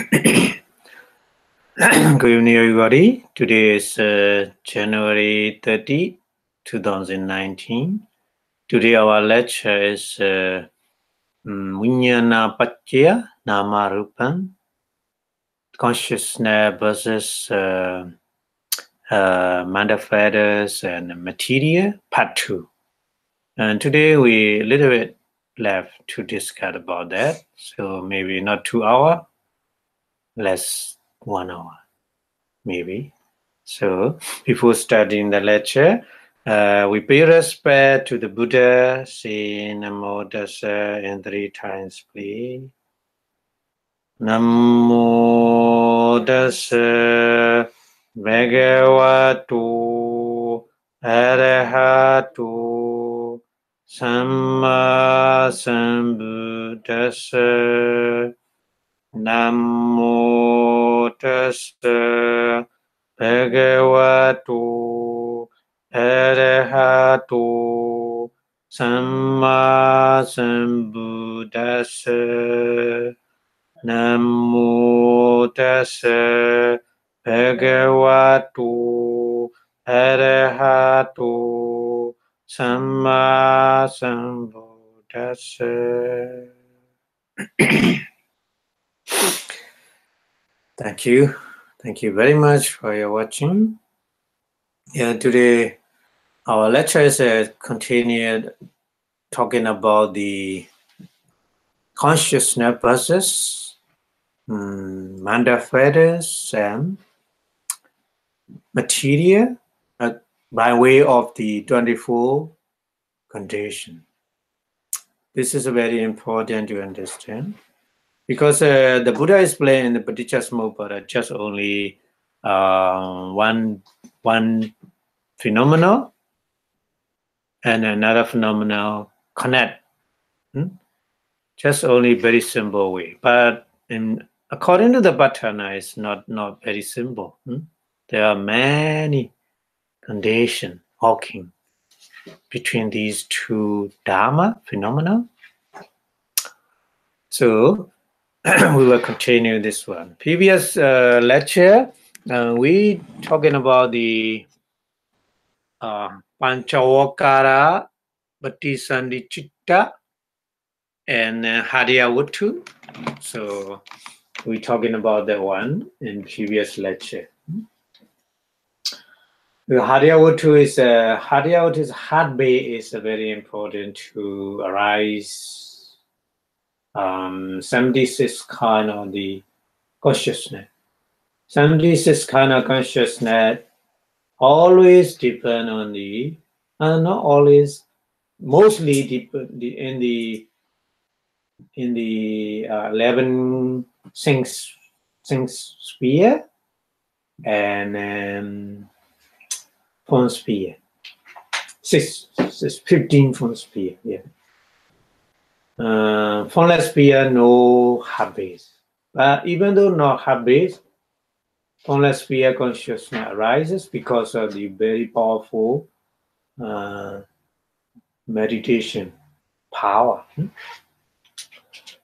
Good evening, everybody. Today is January 30, 2019. Today our lecture is Vinnana Paccaya Nama-rupa, consciousness versus manifestors and material, part 2. And today we a little bit left to discuss about that. So maybe not 2 hours, less 1 hour, maybe. So before starting the lecture, we pay respect to the Buddha, say Namo Tassa in 3 times, please. Namo Tassa Bhagavato Arahato Samma Sambuddhassa. Namo Tassa Bhagavato Arahato Samma Sambuddhassa. Namo Tassa Bhagavato Arahato Samma Sambuddhassa. Thank you. Thank you very much for your watching. Yeah, today our lecture is continued talking about the consciousness process, manifestors and material by way of the 24 condition. This is very important to understand because the Buddha explained in the Paticcasamuppada just only one phenomenon and another phenomenon connect. Just only very simple way. But according to the Vipassanā, it's not very simple. There are many conditions walking between these two Dharma phenomena. So we will continue this one. Previous lecture, we talking about the Pancavokara, Patisandicitta, and Haryavuttu. So we're talking about that one in previous lecture. Haryavuttu's heartbeat is very important to arise 76 kind of the consciousness. 76 kind of consciousness always depend on the, not always, mostly depend in the 11 things sphere and form sphere. 15 form sphere, yeah. Formless sphere, no heart base. But even though not heart base, formless sphere consciousness arises because of the very powerful meditation power.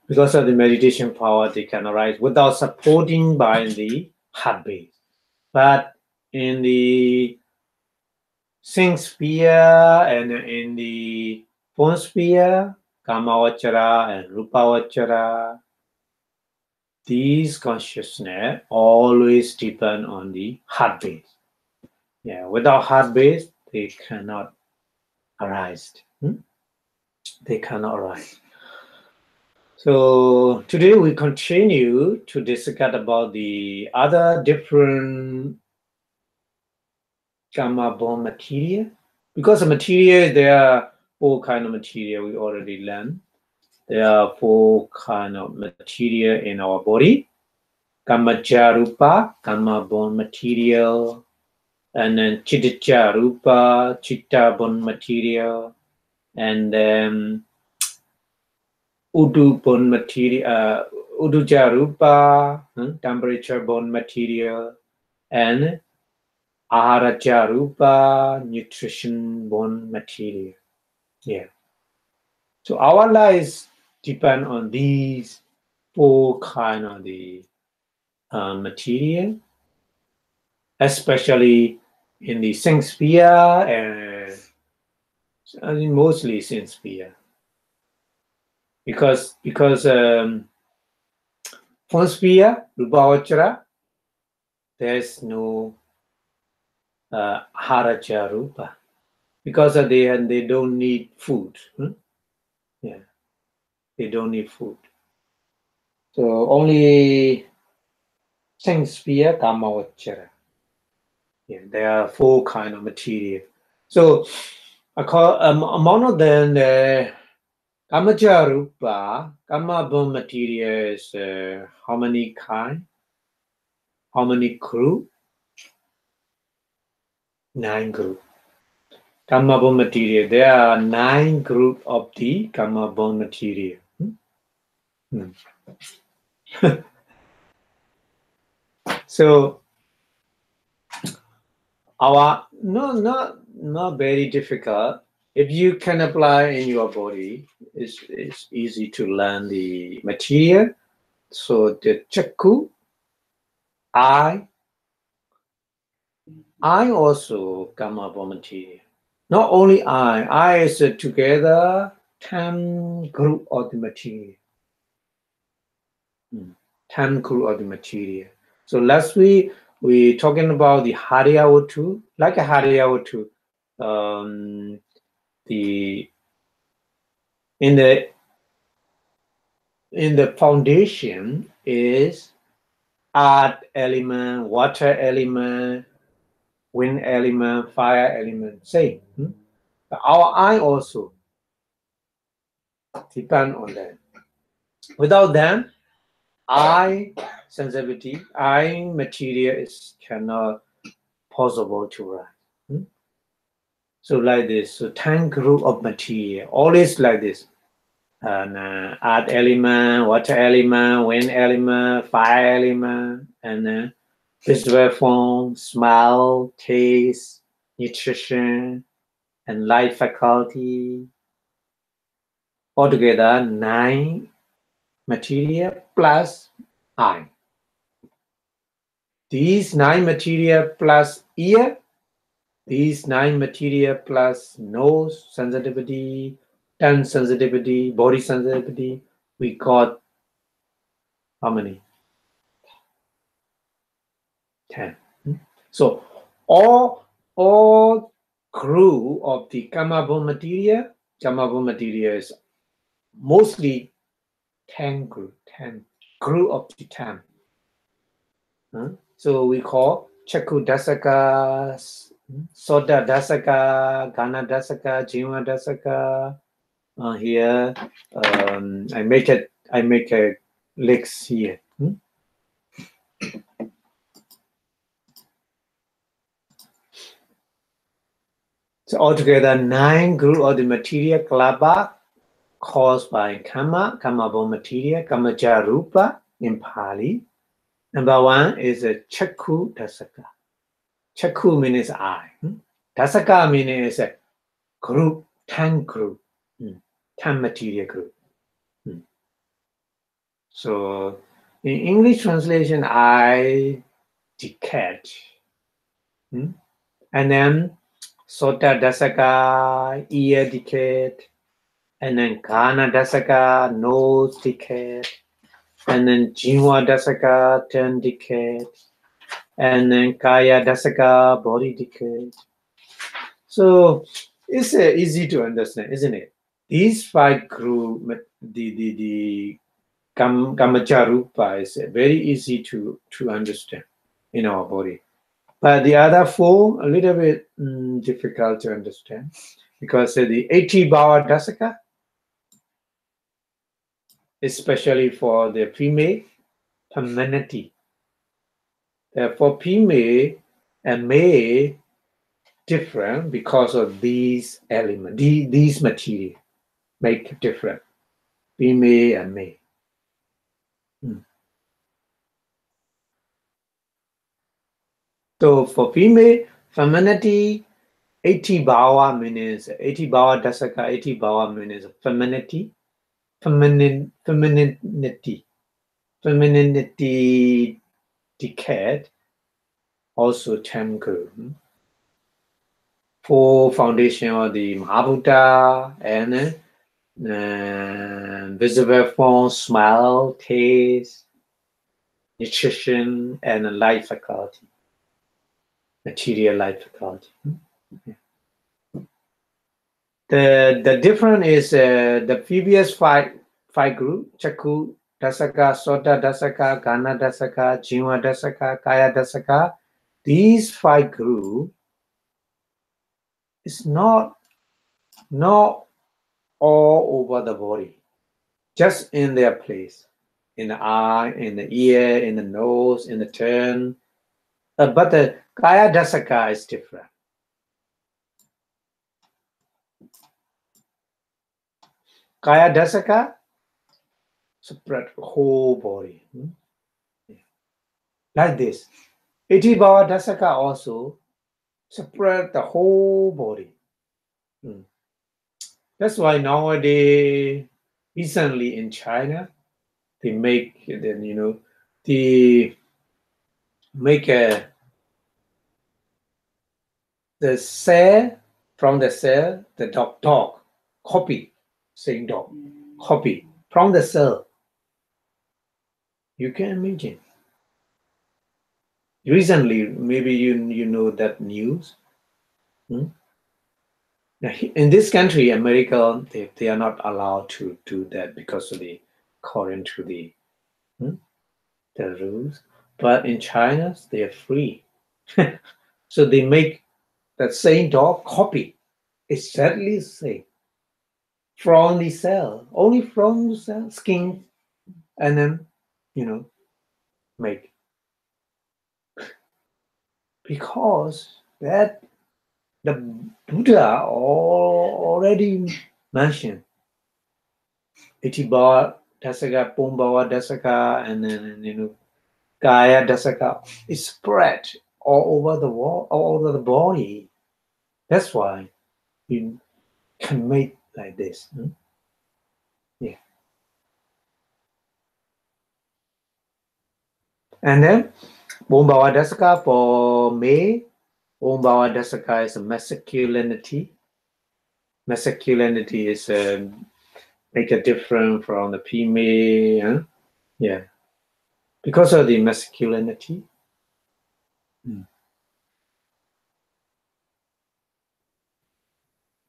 Because of the meditation power, they can arise without supporting by the heart base. But in the thing sphere and in the form sphere, Kamavachara and Rupavachara, these consciousness always depend on the heart base. Yeah, without heart base, they cannot arise. They cannot arise. So today we continue to discuss about the other different karma-born material. Because of material, there are 4 kinds of material we already learned. There are 4 kinds of material in our body. Kamacca-rupa, karma-born material. And then Chittacca-rupa, chitta-born material. And then Udu-born material, Uduja-rupa, temperature-born material. And Aharaja-rupa, nutrition-born material. Yeah. So our lives depend on these 4 kind of the material, especially in the sense sphere and mostly sense sphere. Because form sphere, Rupavachara, there's no haracha rupa. Because they don't need food. Yeah, they don't need food. So only sense sphere, kamavachara. Yeah, there are 4 kind of material. So among of them, kamaja rupa, kama bone material is how many kind? How many group? 9 group. Kama bone material. There are 9 group of the kama bone material. So our not very difficult. If you can apply in your body, it's easy to learn the material. So the chakku, I also come up on material. Not only I is together 10 group of the material. 10 group of the material. So last week we talking about the Hariyavutu, like a Hariyavutu. In the foundation is earth element, water element, wind element, fire element, same. Our eye also depend on that. Without them, eye sensitivity, eye material is cannot possible to write. So like this, so 10 group of material, always like this. Earth element, water element, wind element, fire element, and visual form, smell, taste, nutrition, and light faculty. Altogether, 9 material plus eye. These 9 material plus ear, these 9 material plus nose sensitivity, 10 sensitivity, body sensitivity, we got how many? 10. So all group of the Kamabon material is mostly 10 group of the 10. So we call Chakku Dasaka, Soda Dasaka, Gana Dasaka, Jima Dasaka. Here, I make a legs here. So altogether, 9 group of the material klaba caused by Kamabon material, Kamaja Rupa in Pali. Number 1 is a Chakku Dasaka. Chakku means eye. Dasaka means a group, 10 group, 10 material group. So in English translation, eye decade. And then Sota Dasaka, ear decade. And then Kana Dasaka, nose decade. And then Jiwa Dasaka, 10 decade. And then Kaya Dasaka, body decade. So it's easy to understand, isn't it? These 5 group, the Kamacharupa is very easy to understand in our body. But the other 4, a little bit difficult to understand because the 80 Bhava Dasaka, especially for the female, femininity. For female and male, different because of these elements, these material make different, female and male. So for female, femininity, 80 Bhava means 80 Bhava Dasaka, 80 Bhava means femininity, femininity decade, also 10 guru. 4 foundation of the Mahabuddha and visible form, smell, taste, nutrition, and life faculty, material life faculty. The difference is the previous five group: Chakku Dasaka, Sota Dasaka, Gana Dasaka, Jiva Dasaka, Kaya Dasaka. These 5 groups is not all over the body, just in their place, in the eye, in the ear, in the nose, in the tongue. But the Kaya Dasaka is different. Kaya Dasaka spread the whole body. Like this. Itibhava Dasaka also spread the whole body. That's why nowadays, recently in China, they make the cell, from the cell, the dog copy, same dog, copy from the cell. You can imagine. Recently, maybe you know that news. In this country, America, they are not allowed to do that because of according to the rules. But in China, they are free. So they make that same dog copy, exactly the same, from the cell, only from the cell, skin, and then, make. Because that the Buddha already mentioned Itibhava Dasaka, Pumbhava Dasaka, and then Kaya Dasaka is spread all over the world, all over the body. That's why you can make like this. Yeah. And then Pumbhava Dasaka for me, Pumbhava Dasaka is a masculinity. Masculinity is make a difference from the female. Yeah. Because of the masculinity.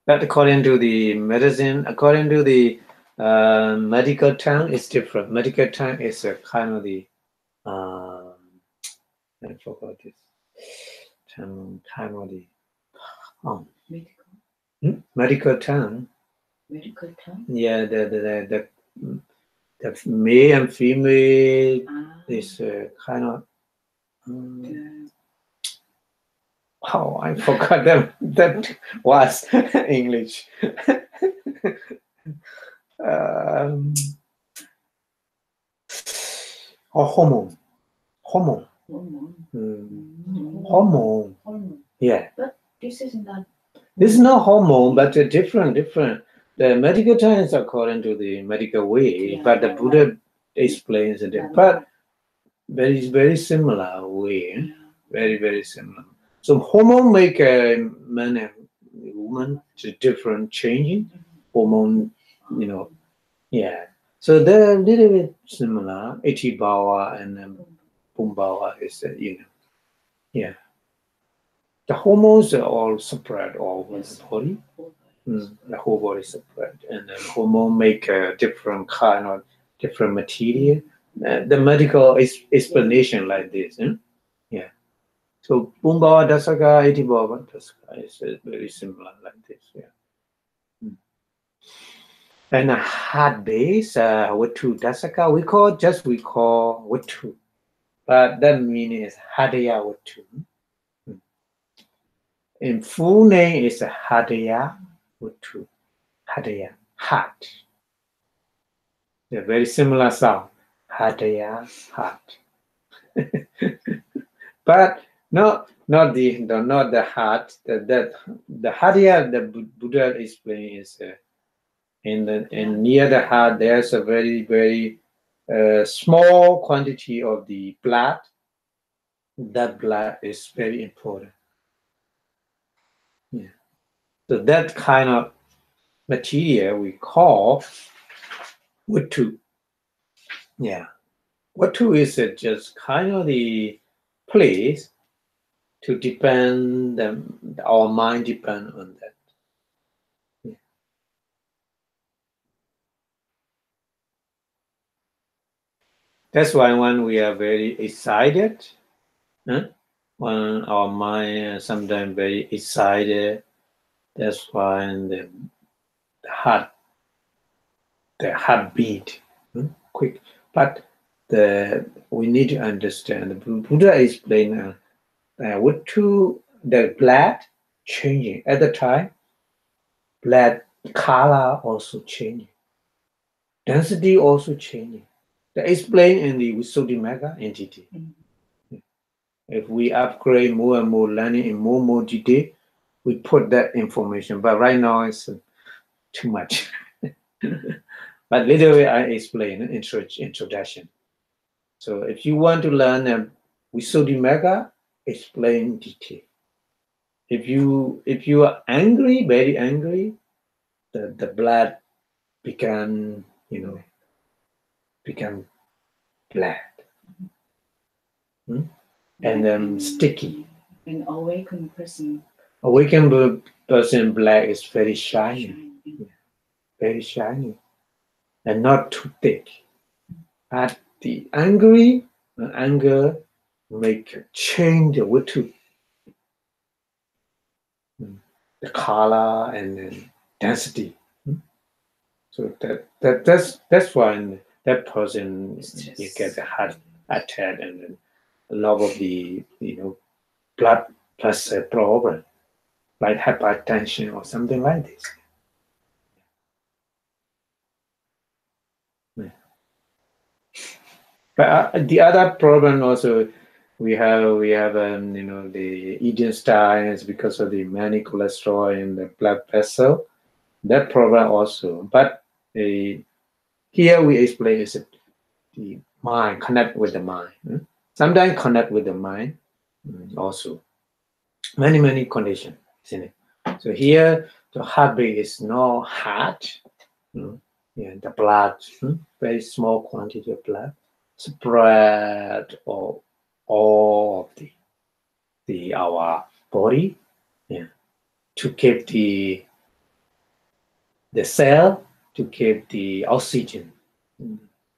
But according to the medicine, according to the medical term, it's different. Medical term is a kind of the I forgot this term, kind of the medical term. Medical term? Yeah, the male and female is kind of. Oh, I forgot that was English. Hormone. Yeah. But this is not. This is not hormone, but different. The medical term is according to the medical way, but the Buddha explains it. But very similar way. Very similar. So hormone make man and woman to different changing. Hormone, yeah. So they're a little bit similar. Itibhava and Pumbhava is, yeah. The hormones are all spread all over the body. The whole body spread, and then hormone make a different kind of different material. The medical explanation like this. Yeah. So Pumbhava Dasaka, Itibhava Dasaka is very similar like this. Yeah. And a heart base, Watu Dasaka, we call Watu. But that meaning is Hadaya Watu. In full name is Hadaya Watu. Hadaya, heart. They're very similar sound. Hadaya, heart. But not the heart. The Hadaya the Buddha explain is in near the heart. There's a very small quantity of the blood that blood is very important. Yeah. So that kind of material we call Wattu. Yeah. Wattu is just kind of the place to depend, our mind depend on that. Yeah. That's why when we are very excited, when our mind is sometimes very excited, that's why the heartbeat quick. But we need to understand. The Buddha explained what to the blood changing at the time. Blood color also changing. Density also changing. They explain in the Visuddhimagga entity. If we upgrade more and more learning in more detail, we put that information. But right now it's too much. But literally I explain in introduction. So if you want to learn Visuddhimagga, explain detail. If you are angry, very angry, the blood become black. And then sticky. An awakened person. Awakened person black is very shiny. Very shiny. And not too thick. But the anger make change the Wattu. The color and then density. So that's why that person you get a heart attack and then a lot of the blood pressure problem, like hypertension or something like this. Yeah. But the other problem also we have the eating style is because of the many cholesterol in the blood vessel. That problem also, but here we explain is the mind connect with the mind. Sometimes connect with the mind also. Many conditions, isn't it? So here the heartbeat is no heart. Yeah, the blood, very small quantity of blood spread all of our body, to keep the cell, to keep the oxygen.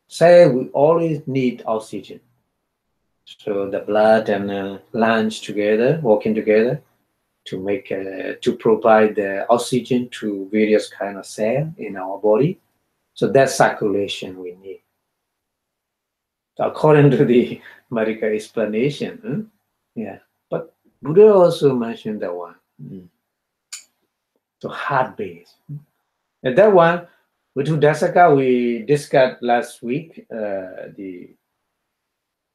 Cell we always need oxygen. So the blood and lungs together, working together to make to provide the oxygen to various kind of cell in our body. So that circulation we need. So according to the medical explanation, But Buddha also mentioned that one. So heartbeat. And that one, with Dasaka, we discussed last week the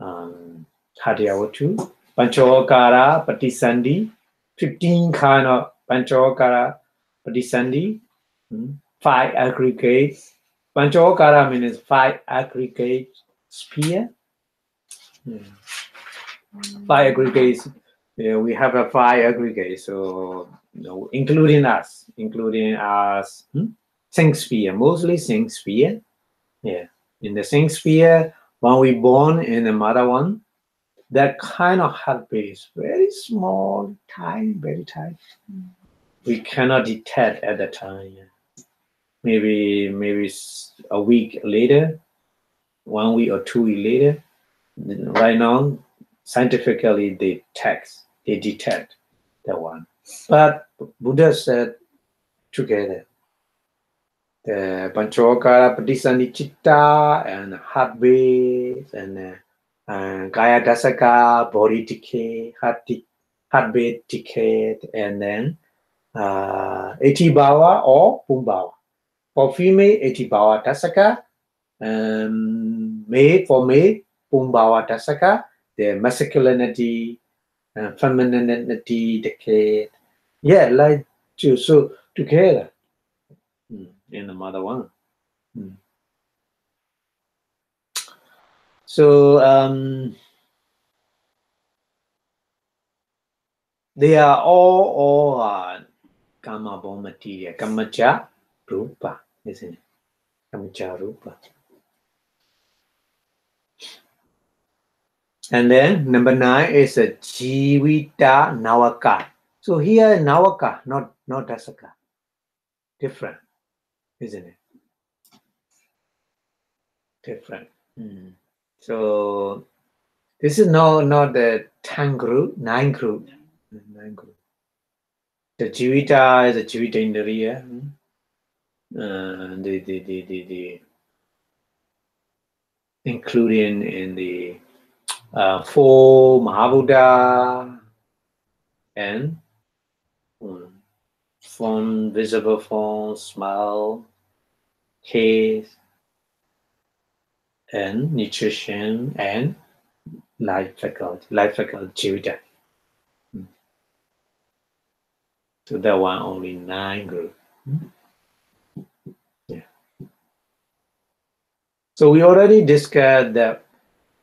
Hatiyawatu, Panchokara, Patisandhi, 15 kind of Panchokara, Patisandhi, 5 aggregates. Panchokara means 5 aggregate sphere. 5 aggregates. We have a 5 aggregates, so including us, Sing sphere, mostly Sing sphere. Yeah, in the Sing sphere, when we born in the mother one, that kind of heartbeat is very small, tiny, very tiny. We cannot detect at the time. Maybe a week later, 1 week or 2 weeks later. Right now, scientifically, they detect that one. But Buddha said together, the Panchokara, Patisandhi Chitta, and heartbeat, and Kaya Dasaka, body decay, heartbeat decay, and then Etibhawa or Pumbhawa. For female, Etibhawa Dasaka, male, Pumbhawa Dasaka, the masculinity, femininity decay. Yeah, like so together in the mother one. So they are all Kama born material, Kamacha Rupa, isn't it? Kamacha Rupa. And then number 9 is a Jivita Nawaka. So here Nawaka, not Dasaka. Different, isn't it? Different. So this is not the 10 group, 9 group. 9 group. The Jivita is a Jivita Indriya. The including in the 4 Mahabuddha and form, visible form, smell, taste, and nutrition and life faculty, Jivita. So that one only 9 group. Yeah. So we already discussed the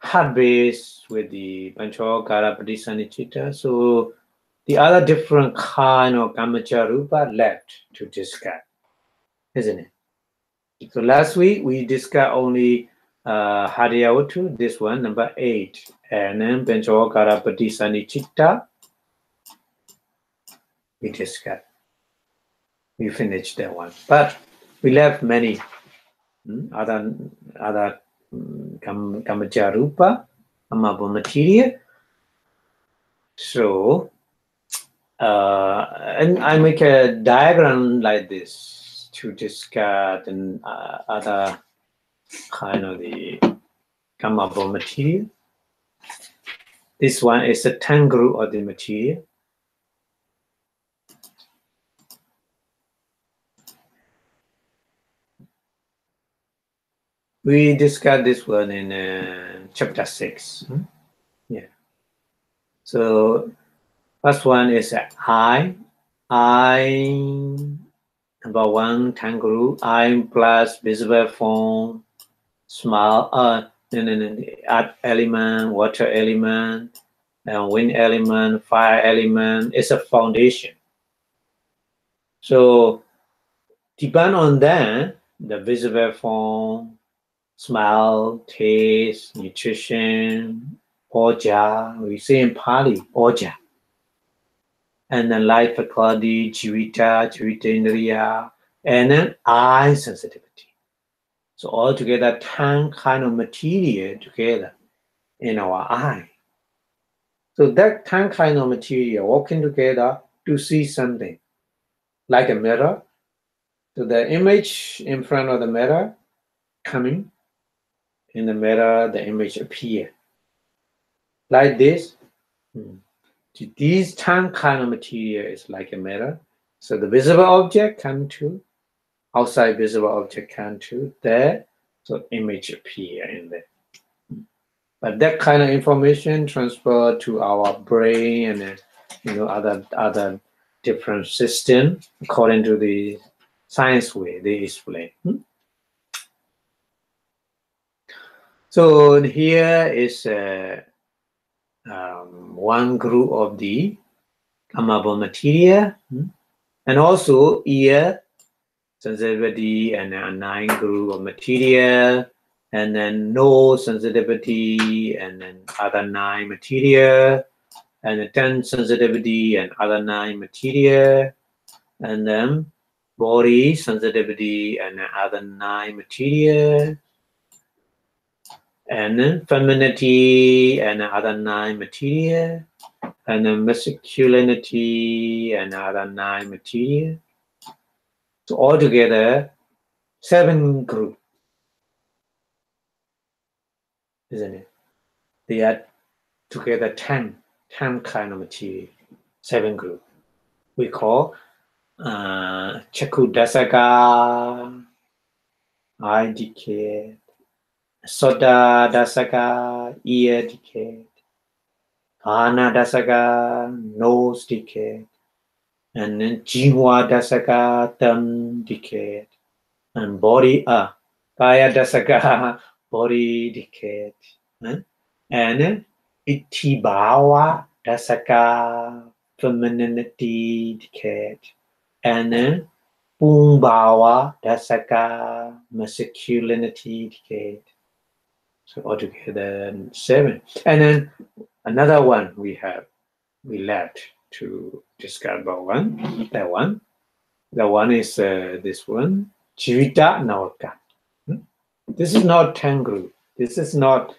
heart base with the Panchokara Pradisanichita. So the other different kind of Kamacha Rupa left to discuss, isn't it? So last week we discussed only Hadiyawatu, this one, number 8, and then Panchokara Pradisanichita. We discussed. We finished that one, but we left many other Kamacha Rupa, Kama material. So, and I make a diagram like this to discuss and other kind of the Kama material. This one is a 10 group of the material. We discussed this one in chapter 6. Yeah. So first one is I. Number 1, 10 group. I plus visible form, small, earth element, water element, wind element, fire element. It's a foundation. So depend on that, the visible form, smell, taste, nutrition, oja, we say in Pali, oja. And then life faculty, Jivita Indriya, and then eye sensitivity. So altogether 10 kind of material together in our eye. So that 10 kind of material working together to see something like a mirror. So the image in front of the mirror coming in the mirror, the image appear like this. These 10 kind of material is like a mirror. So the visible object come to, outside visible object come to there. So image appear in there. But that kind of information transfer to our brain and other different system according to the science way they explain. So here is one group of the Kamabon material, and also ear sensitivity and a 9 group of material, and then nose sensitivity and then other 9 material, and then 10 sensitivity and other 9 material, and then body sensitivity and other 9 material, and then femininity and other 9 material, and then masculinity and other 9 material. So altogether 7 groups, isn't it? They are together 10 kind of material, 7 groups. We call Chaku Dasaka, eye decade, Soda Dasaka, ear decade, Ana Dasaka, nose decade, and then Jiwa Dasaka, thumb decade, and body, Kaya Dasaka, body decade, and Itibawa Dasaka, femininity decade, and then Pumbawa, Dasaka, masculinity decade. So altogether 7. And then another one we left to discuss about one. That one. The one is this one, Jivita Nawaka. This is not Tangru. This is not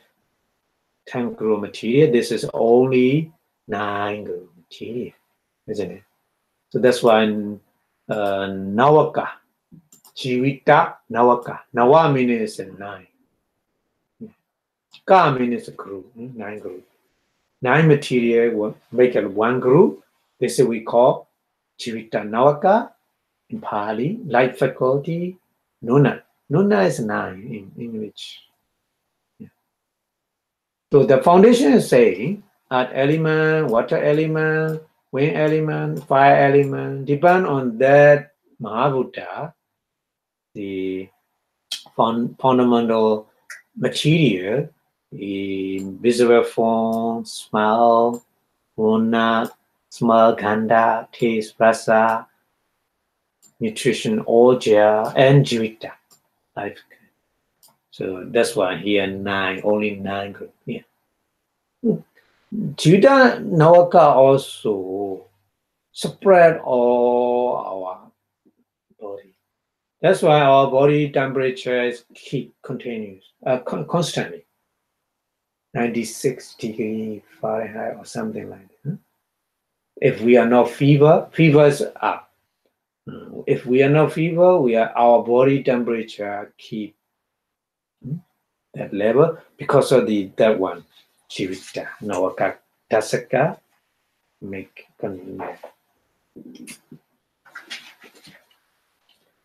Tangru material. This is only Nangru material, isn't it? So that's why Nawaka, Jivita Nawaka. Nawa means 9. Ka means a group, 9 group. 9 material will make it one group. This we call Jivita Nawaka in Pali, light faculty, Nuna. Nuna is 9 in English. Yeah. So the foundation is saying earth element, water element, wind element, fire element, depend on that Mahabhuta, the fundamental material in visual form, smell, smell, ganda, taste, rasa, nutrition, orja, and jivita. Life. So that's why here 9, only 9 group. Yeah. Jivita Nawaka also spread all our body. That's why our body temperature is continuous, constantly. 96 degrees Fahrenheit or something like that. If we are not fever is up. If we are not fever, our body temperature keep that level because of that one, Jivita, Nawaka, Dasaka, make.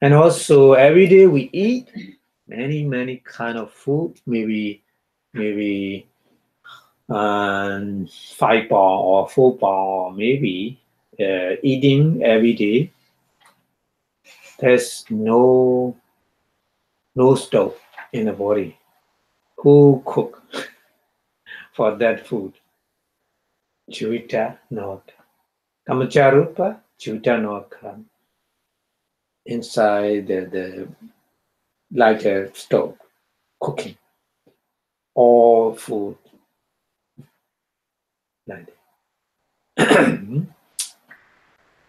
And also every day we eat many kind of food, maybe 5 pound or 4 pound, or maybe eating every day. There's no stove in the body. Who cook for that food? Jivita not. Nama-rupa, Jivita not come inside the like a stove cooking all food like that.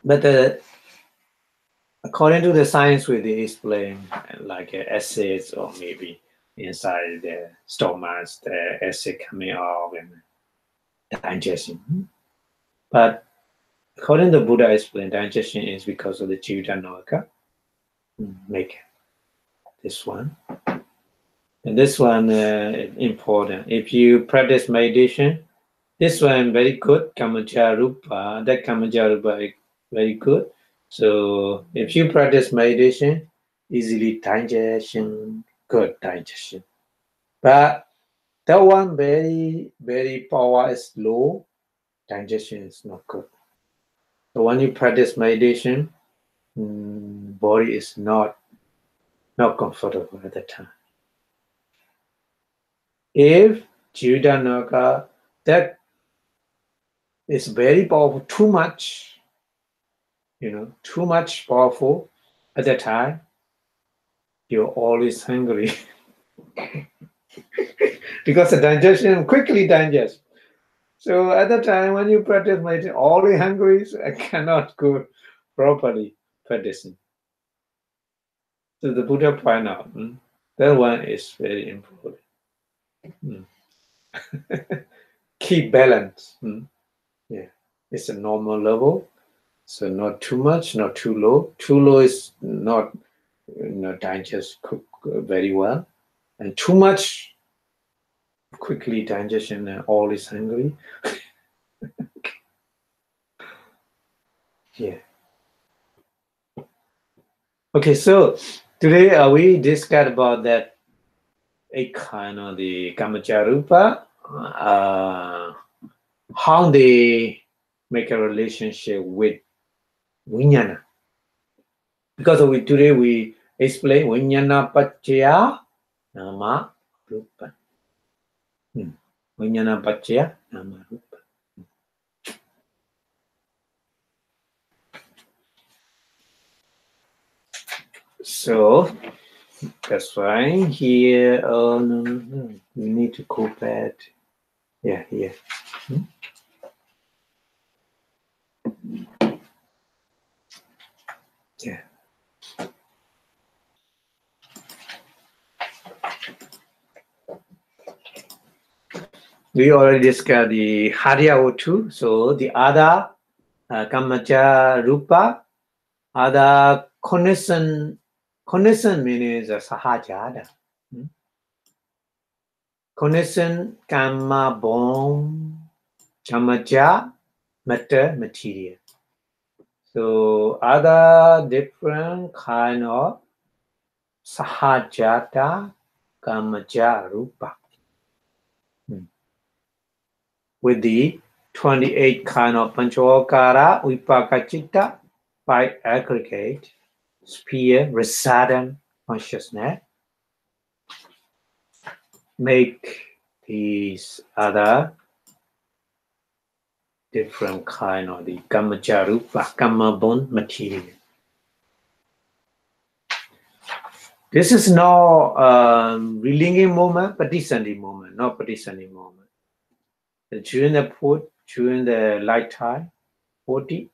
But according to the science, we explain like acids or maybe inside the stomach, the acid coming out and digestion. But according to Buddha explain, digestion is because of the Jivita Nawaka. Make this one. And this one important. If you practice meditation, this one very good. Nama-rupa, that Nama-rupa is very good. So if you practice meditation, easily digestion, good digestion. But that one very power is low, digestion is not good. So when you practice meditation, body is not comfortable at the time. If Jivita Nawaka, that is very powerful, too much powerful at that time, you're always hungry. Because the digestion quickly digests. So at the time when you practice meditation, always hungry, so I cannot go properly practicing. So the Buddha point out that one is very important. Keep balance. Yeah, it's a normal level. So not too much, not too low. Too low is not digest very well, and too much quickly digestion and always hungry. Yeah. Okay, so today we discussed about that a kind of the Nama-rupa, how they make a relationship with Vinnana. Because today we explain Vinnana Paccaya Nama-rupa. Vinnana Paccaya Nama-rupa. So that's why here, oh no, we need to go back. Yeah, here. Yeah. We already discussed the Harya-O2, so the other Kamacha-rupa, other connection means Sahajada. Connection, Kama, bone, Kamacha, matter, material. So other different kind of Sahajata, Kamacha-rupa. With the 28 kind of Panchokara, Vipakachita, by aggregate, sphere, resident consciousness, make these other different kind of the Kamacharupa, Kamabon material. This is no relinging moment, Patisani moment, not Patisani moment. During the lifetime, 40.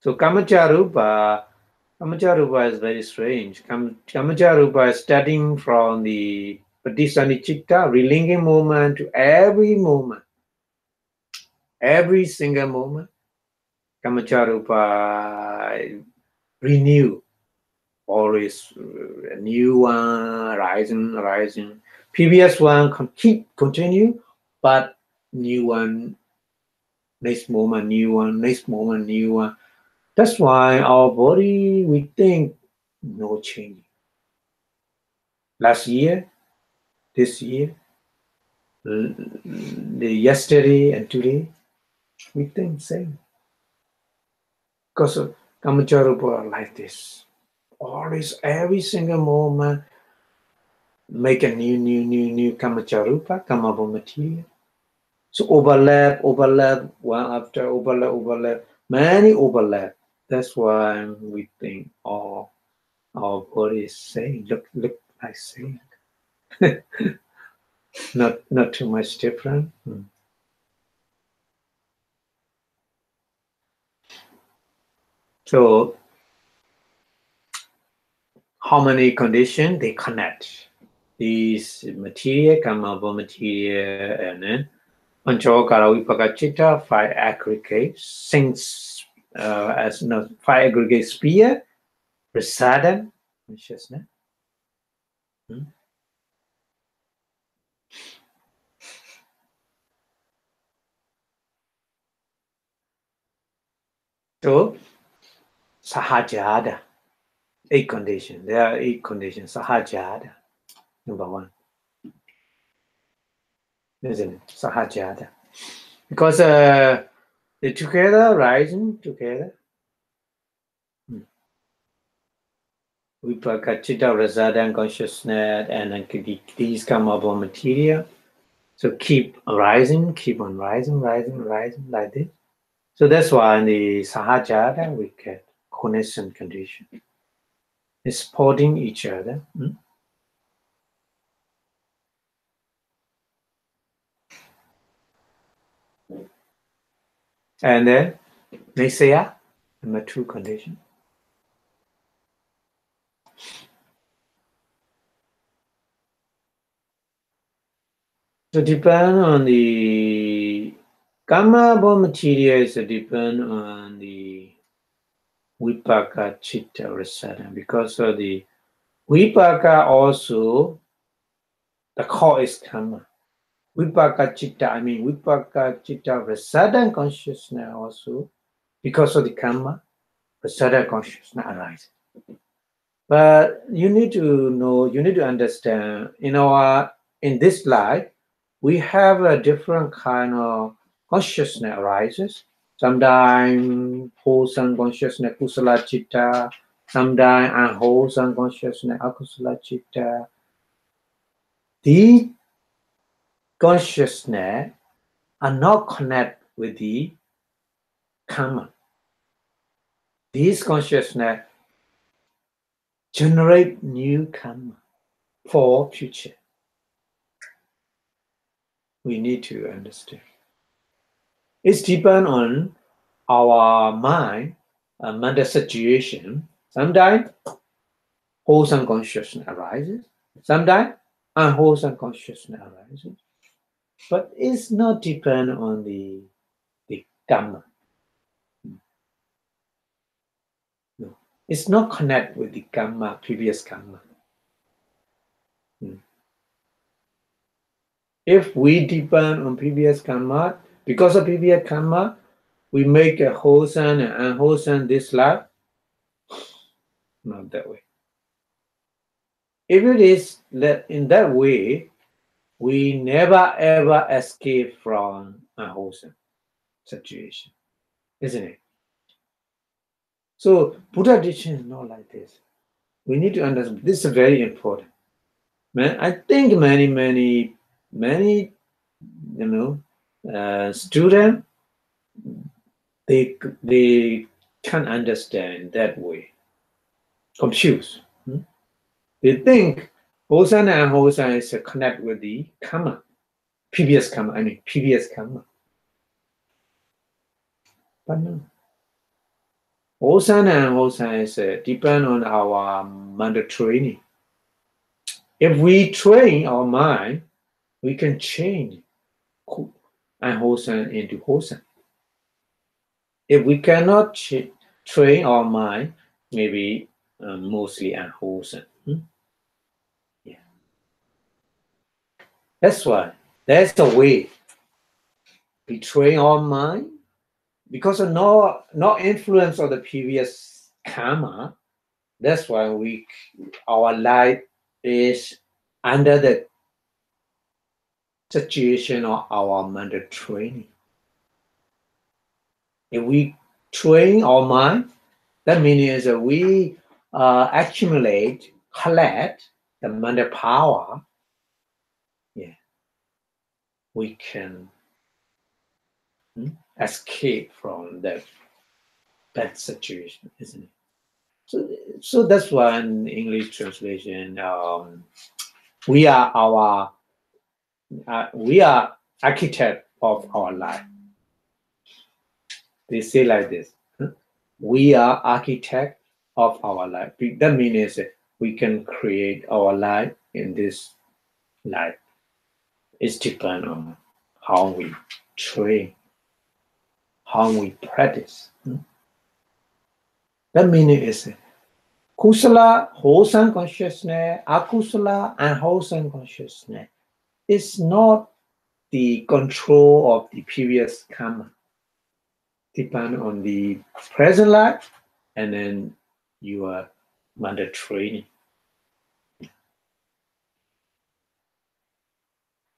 So Kamacharupa is very strange. Kamacharupa is starting from the Patisani Chitta, relinging moment to every moment. Every single moment, Kamacharupa renew. Always a new one, rising. Previous one continue, but new one, next moment, new one, next moment, new one. That's why our body, we think, no change. Last year, this year, the yesterday and today, we think same. Because of Kamacharupa like this. Always, every single moment, make a new Kamacharupa, Kamabha material. So overlap, one after overlap, many overlap. That's why we think, oh, our body is same, look like same. not too much different. So how many conditions they connect? These material, Kamabha material, and then Panchokara Vipakachita, 5 aggregates, things as 5 aggregate sphere, resident consciousness. So Sahajada, 8 conditions. There are 8 conditions. Sahajada, number 1. Isn't it? Sahajada. Because they're together, rising together. Vipakachita, resident consciousness, and then these come up on material. So keep on rising like this. So that's why in the Sahajada we get connection condition. It's supporting each other. And then Nisaya, number 2 condition. So depend on the Kama born materials, depend on the Vipaka Chitta Rasana, because of the Vipaka also, the core is Kama. Vipaka Chitta Rasana consciousness also, because of the Kama, Rasana consciousness arises. But you need to know, you need to understand, in this life, we have a different kind of consciousness arises. Sometimes wholesome consciousness, kusala chitta, sometimes unwholesome consciousness, akusala chitta. These consciousness are not connected with the karma. These consciousness generate new karma for future. We need to understand. It's depend on our mind, mental situation. Sometimes wholesome consciousness arises. Sometimes unwholesome consciousness arises. But it's not depend on the karma. No. It's not connect with the karma, previous karma. If we depend on previous karma, because of previous karma, we make a wholesome and unwholesome this life. Not that way. If it is in that way, we never ever escape from unwholesome situation, isn't it? So Buddha teaching is not like this. We need to understand. This is very important. I think many students they can't understand that way. Confused. They think wholesome and unwholesome is connect with the karma, previous karma. But no. Wholesome and unwholesome is depend on our mental training. If we train our mind, we can change unwholesome into wholesome. If we cannot train our mind, maybe mostly unwholesome. Yeah. That's why that's the way we train our mind. Because of no influence of the previous karma, that's why our life is under the situation of our mental training. If we train our mind, that means that we collect the mental power. Yeah, we can escape from that bad situation, isn't it? So that's why in English translation, we are architect of our life. They say like this: we are architect of our life. That means we can create our life in this life. It's depend on how we train, how we practice. That meaning is kusala, wholesome consciousness, akusala, unwholesome consciousness. It's not the control of the previous karma. Depend on the present life and then your mental training.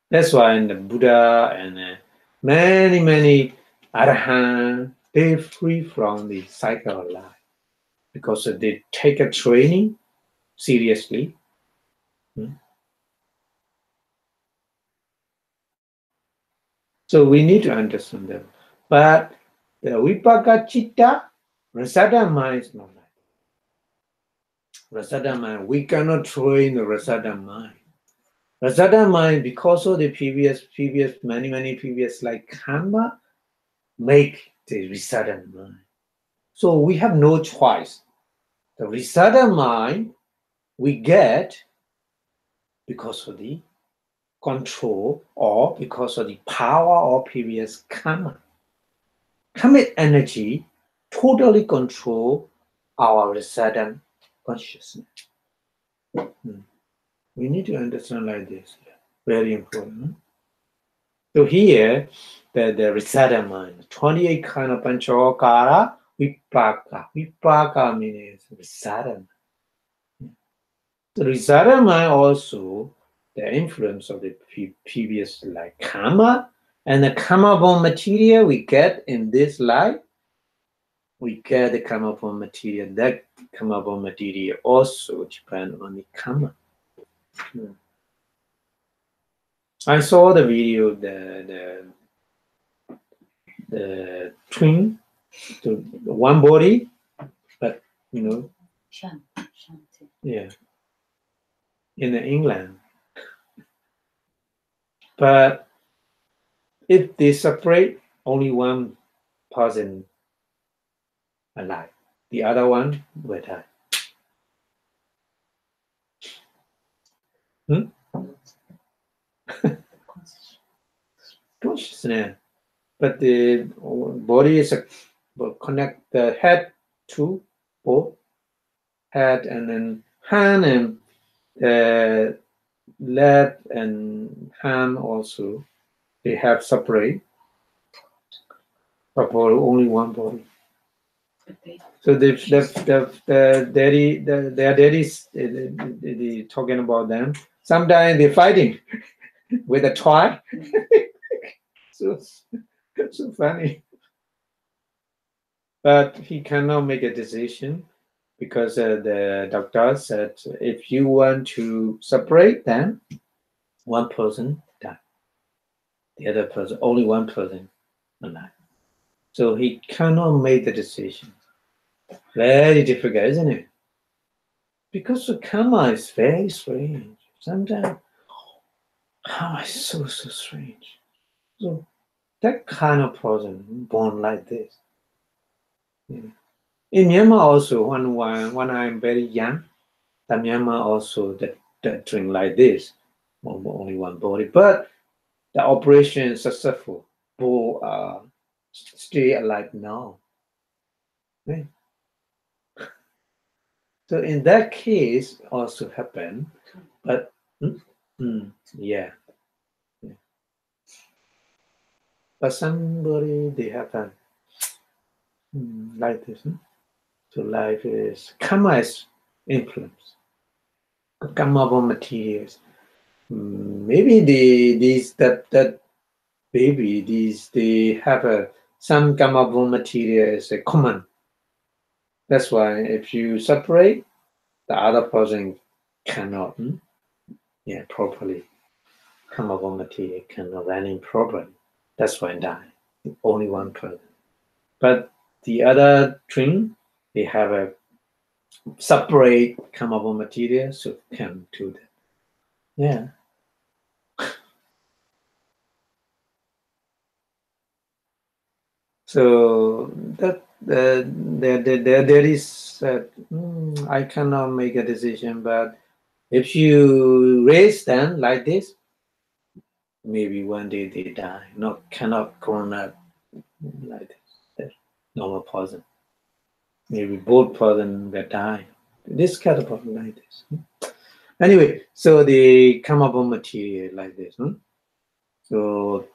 That's why in the Buddha and many Arahants, they're free from the cycle of life because they take a training seriously. So we need to understand that. But the Vipaka Chitta, Rasada mind is not like that. Rasada mind, we cannot train the Rasada mind. Rasada mind, because of the many previous like karma, make the Rasada mind. So we have no choice. The Rasada mind we get because of the control or because of the power of previous karma. Karmic energy totally control our Rasada consciousness. We need to understand like this. Very important. So here, the Rasada mind, 28 kind of Panchokara, Vipaka. Vipaka means Rasada. The Rasada mind also the influence of the previous like karma and the karma-born material we get in this life. We get the karma-born material. That karma-born material also depend on the karma. I saw the video, the twin, the one body, but Shanti. yeah, in England. But if they separate, only one person alive, the other one will die. Consciousness, but the body is connect the head to both head and then hand and leg and hand also. They have separate, but only one body. So their daddies talking about them. Sometimes they're fighting with a toy. so funny. But he cannot make a decision because the doctor said if you want to separate them, one person die. The other person, only one person alive. So he cannot make the decision. Very difficult, isn't it? Because the karma is very strange. Sometimes karma is so strange. So that kind of person born like this. Yeah. In Myanmar also, when I'm very young, the Myanmar also that drink like this, only one body. But the operation is successful. Both stay alive now. Right? So in that case, also happened, but yeah. But somebody they have a like this. So life is karma is influence. Karma of materials. Maybe that baby they have some karma of material is common. That's why if you separate, the other person cannot properly. Karma of material cannot running properly. That's why die. Only one person. But the other twin, they have a separate karma of material, so can do that. Yeah. So that there is I cannot make a decision, but if you raise them like this, maybe one day they die. Cannot grown up like this. That's normal person. Maybe both person will die. This kind of person like this. Anyway, so they come up with material like this. So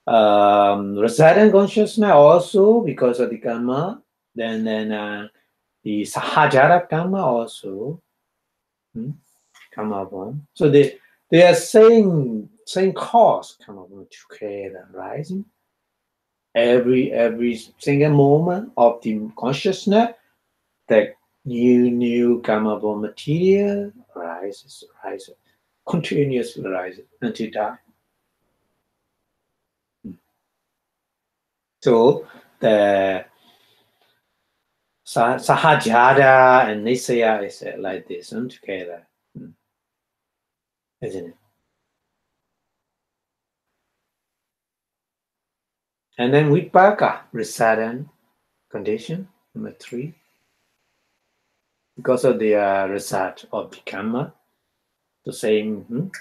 resident consciousness also because of the karma, then the sahajara karma also come upon. So they are same cause come upon together, rising. Every single moment of the consciousness, the new karma upon material rises, continuously rises until die. So the Sahajada and Nisaya is like this together, isn't it? And then Vipaka, resident condition, number 3. Because of the result of the karma, the same,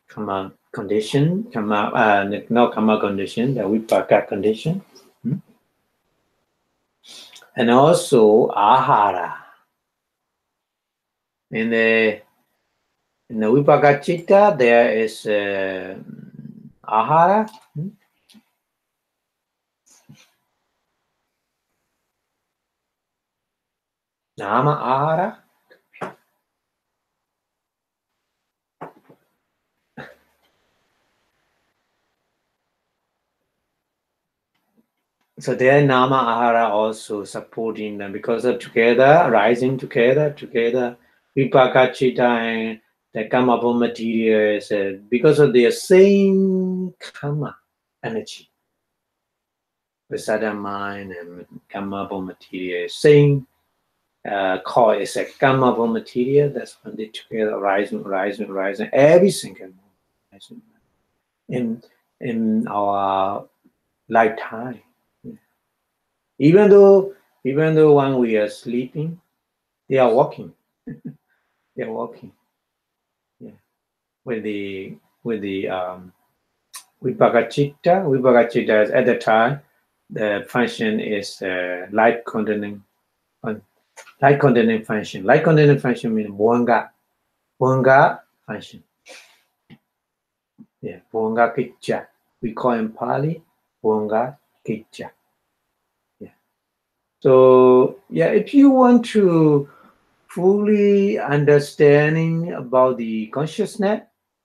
karma condition, no karma condition, the Vipaka condition. And also ahara. In the Vipaka Chitta, there is ahara. Nama ahara. So their Nama ahara also supporting them because of together, rising together, Vipaka Chitta and the karma of material is because of their same karma energy. Visada mind and karma of material, same called is a gamma material. That's when they together rising. Every single moment in our lifetime. Even though when we are sleeping, they are walking. They are walking. Yeah. With the Vipassanā is at the time the function is light containing function. Light containing function means buanga function. Yeah, buanga kicca. We call in Pali buanga kicca. Yeah. So yeah, if you want to fully understanding about the consciousness,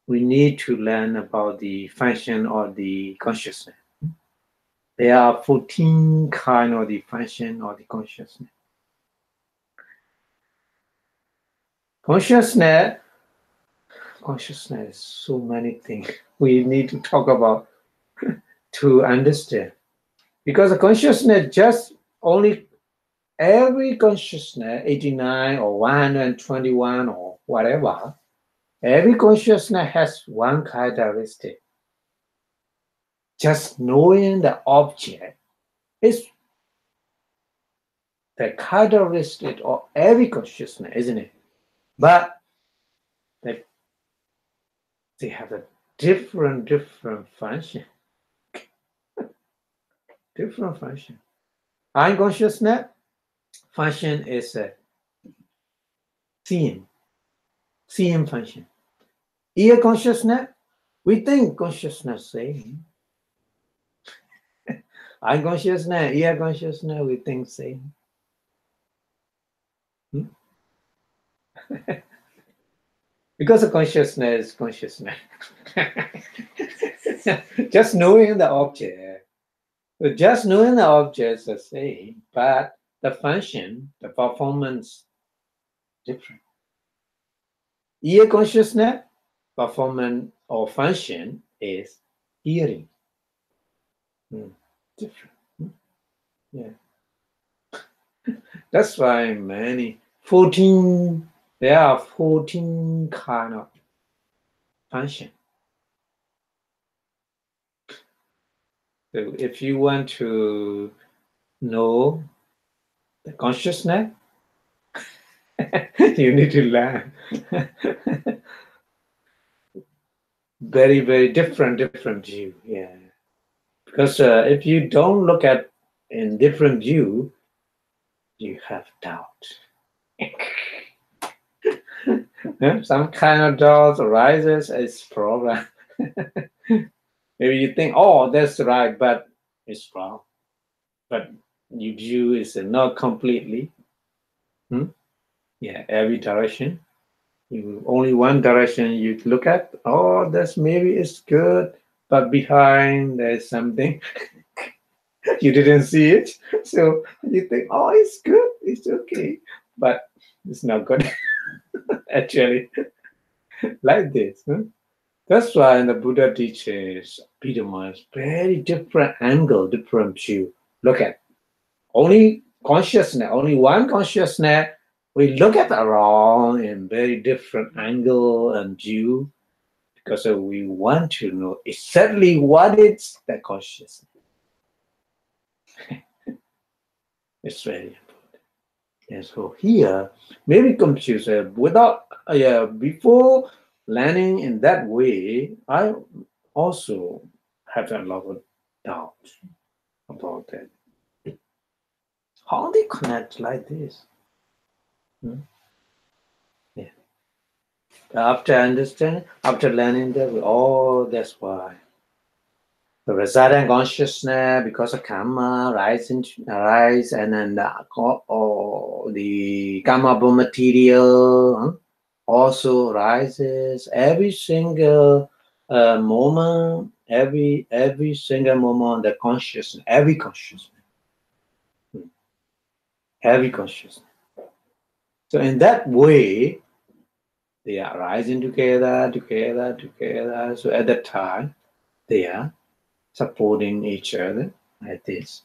we need to learn about the function of the consciousness. There are 14 kind of the function of the consciousness. Consciousness is so many things we need to talk about to understand. Because the consciousness just only every consciousness, 89 or 121 or whatever, every consciousness has one characteristic. Just knowing the object is the characteristic of every consciousness, isn't it? But they have a different function. Different function. Unconsciousness function is a seeing function. Ear consciousness, we think consciousness same. Unconsciousness, ear consciousness, we think same. Because the consciousness is consciousness. Just knowing the object. Just knowing the object is the same, but the function, the performance, different. Ear consciousness, performance or function is hearing. Different. Yeah. That's why there are 14 kind of function. So if you want to know the consciousness, you need to learn. Very, very different view. Yeah. Because if you don't look at in different view, you have doubt. Some kind of doubt arises as problem. Maybe you think, oh, that's right, but it's wrong. But your view is not completely. Yeah, every direction. Only one direction you look at. Oh, that's maybe it's good, but behind there's something. You didn't see it, so you think, oh, it's good, it's okay, but it's not good. Actually, like this. That's why in the Buddha teaches Abhidhamma is very different angle, different view. Look at only consciousness, only one consciousness. We look at around in very different angle and view because we want to know exactly what is the consciousness. It's very important. And so here, maybe confused without before learning in that way, I also have a lot of doubt about that. How they connect like this? Yeah. After learning that, that's why. The resultant consciousness, because of karma, rise and then the karma material also rises every single moment, every single moment. The consciousness, every consciousness. So in that way, they are rising together. So at that time, they are supporting each other like this.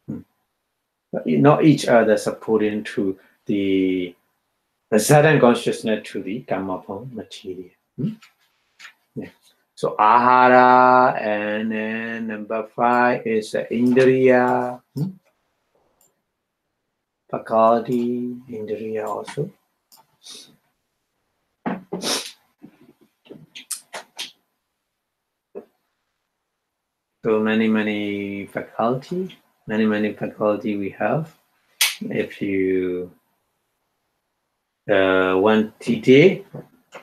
But not each other supporting to the resultant consciousness to the karma form material. Yeah. So ahara, and then number 5 is indriya, faculty, indriya also. So many faculty we have. If you want today,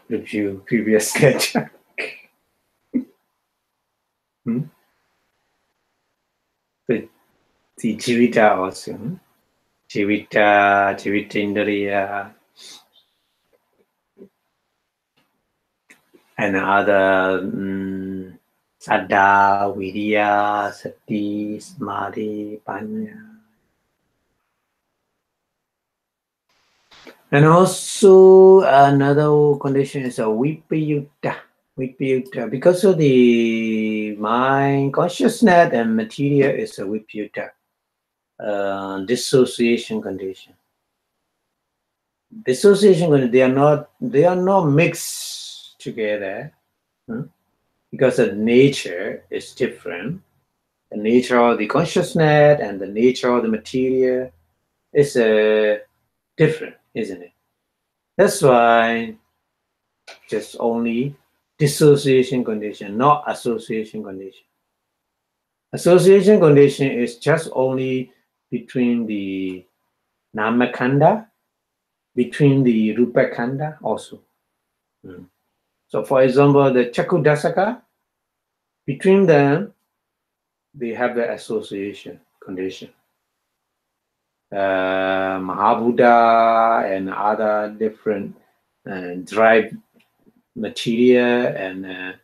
review previous lecture. The jivita also. Jivita indriya, and other saddha, vidya, sati, samadhi, panya. And also another condition is a vipayutta. Because of the mind, consciousness, and material is a vipayutta, dissociation condition. Dissociation condition, they are not mixed together, because the nature is different. The nature of the consciousness and the nature of the material is different, isn't it? That's why just only dissociation condition, not association condition. Association condition is just only between the Namakanda, between the Rupakanda also. So for example, the Chakudasaka, between them, they have the association condition. Mahabhuta and other different drive material and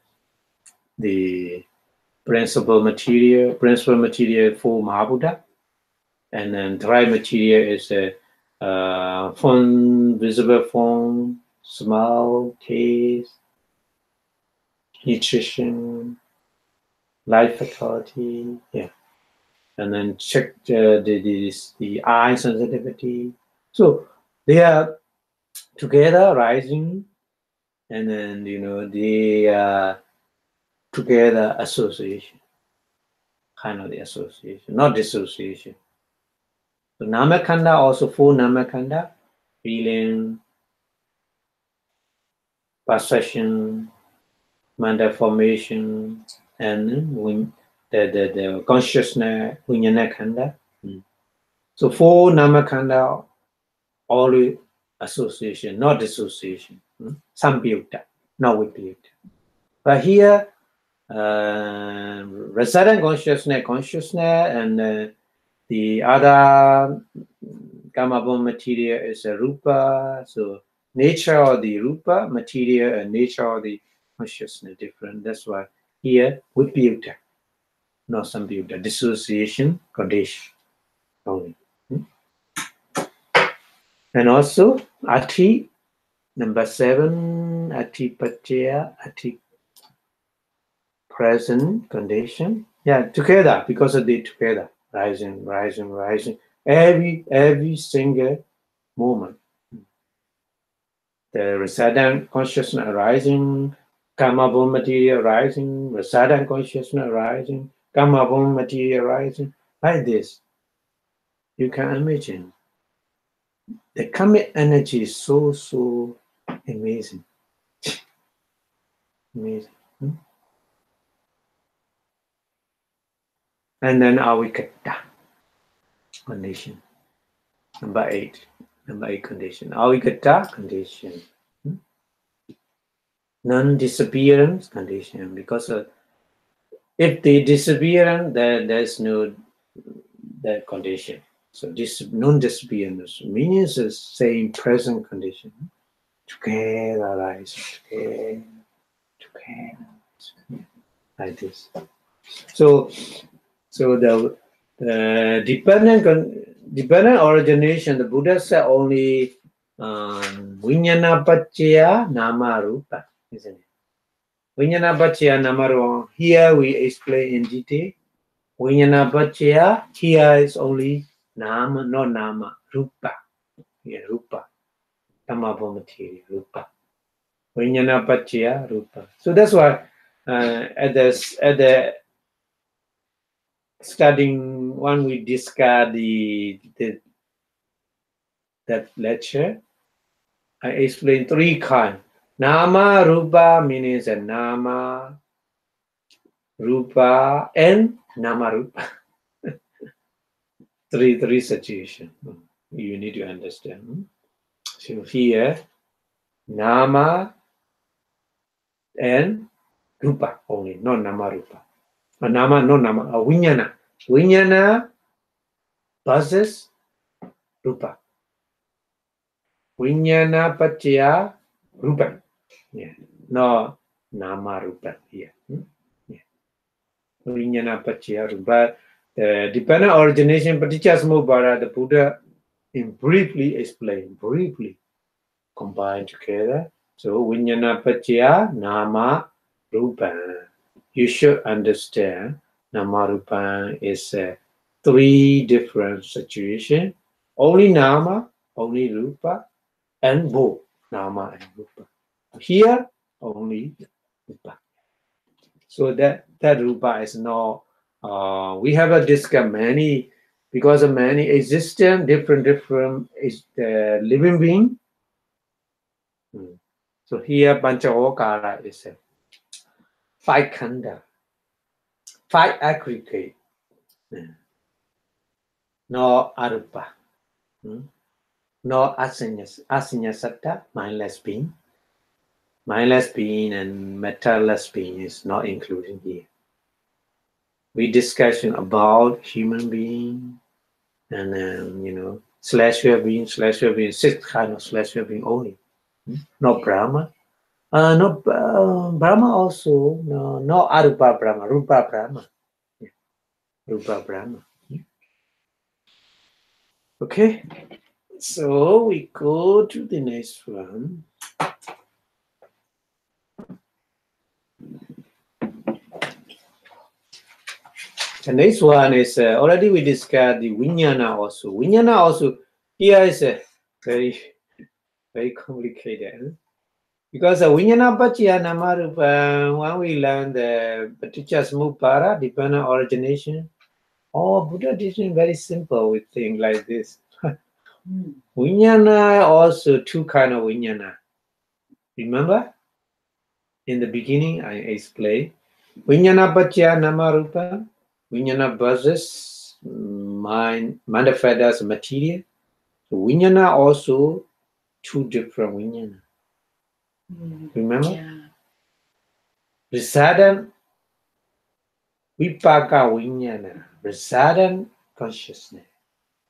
the principal material for Mahabhuta, and then dry material is a form, visible form, smell, taste, nutrition, life faculty, and then check the eye sensitivity. So they are together rising, and then they are together association, kind of the association, not dissociation. So Namakanda also for Namakanda, feeling, perception, mental formation, and the consciousness, Vinnana Kanda. So for Namakanda, only association, not dissociation. Sambhyutta, not vipayutta. But here, resident consciousness, and the other karma material is a rupa. So nature of the rupa material and nature of the consciousness different. That's why here vipayutta, not sambhyutta, dissociation condition only. And also ati, number 7, ati paccaya, ati present condition. Yeah, together, because of the together, rising. Every single moment. The resident consciousness arising, karma born material arising, resident consciousness arising, karma born material arising, like this. You can imagine. The karmic energy is so amazing. Amazing. And then avikata condition. Number 8 condition. Avikata condition. Non-disappearance condition. Because if they disappear, then there's no that condition. So this non-disappearance means the same present condition. Together, rise, together, like this. So the dependent origination, the Buddha said only Vinnana paccaya Nama-rupa, isn't it? Vinnana paccaya Nama-rupa. Here we explain in detail. Vinnana paccaya, here is only Nama, not Nama, Rupa. Yeah, rupa. Kamma material, rupa. Vinnana paccaya rupa. So that's why at the starting when we discuss that lecture, I explained 3 kinds. Nama-rupa means a nama, rupa, and nama-rupa. three situations. You need to understand. So here, nama and rupa only, not nama-rupa. Nama, no nama, vinnana. Vinnana versus rupa. Vinnana paccaya rupa. Yeah. No nama-rupa here. Yeah. Vinnana paccaya rupa. Dependent origination, Paticca the Buddha briefly explained, briefly combined together. So Vinnana paccaya nama rupa. You should understand Nama-rupa is 3 different situations. Only nama, only rupa, and both nama and rupa. Here, only rupa. So that rupa is not. We have a discussed many because of many existent different living being. So here Pancha-okara is 5 khanda, 5 aggregate. No arupa, no asinya satta, mindless being. Mindless being and matterless being is not included here. We discussion about human being and celestial being, 6 kind of celestial being only. No Brahma. No Brahma also. No arupa Brahma, rupa Brahma. Yeah. Rupa Brahma. Okay. So we go to the next one. The next one is already we discussed the Vinnana also. Vinnana also here is very, very complicated. Because Vinnana paccaya nama-rupa, when we learn the Paticca Samuppada, dependent origination, Buddha teaching very simple with things like this. Vinnana also 2 kind of Vinnana. Remember? In the beginning, I explained Vinnana paccaya nama-rupa, Vinnana versus manifest as material. So Vinnana also 2 different Vinnana. Remember? Yeah. Resident Vipaka Vinnana, resident consciousness.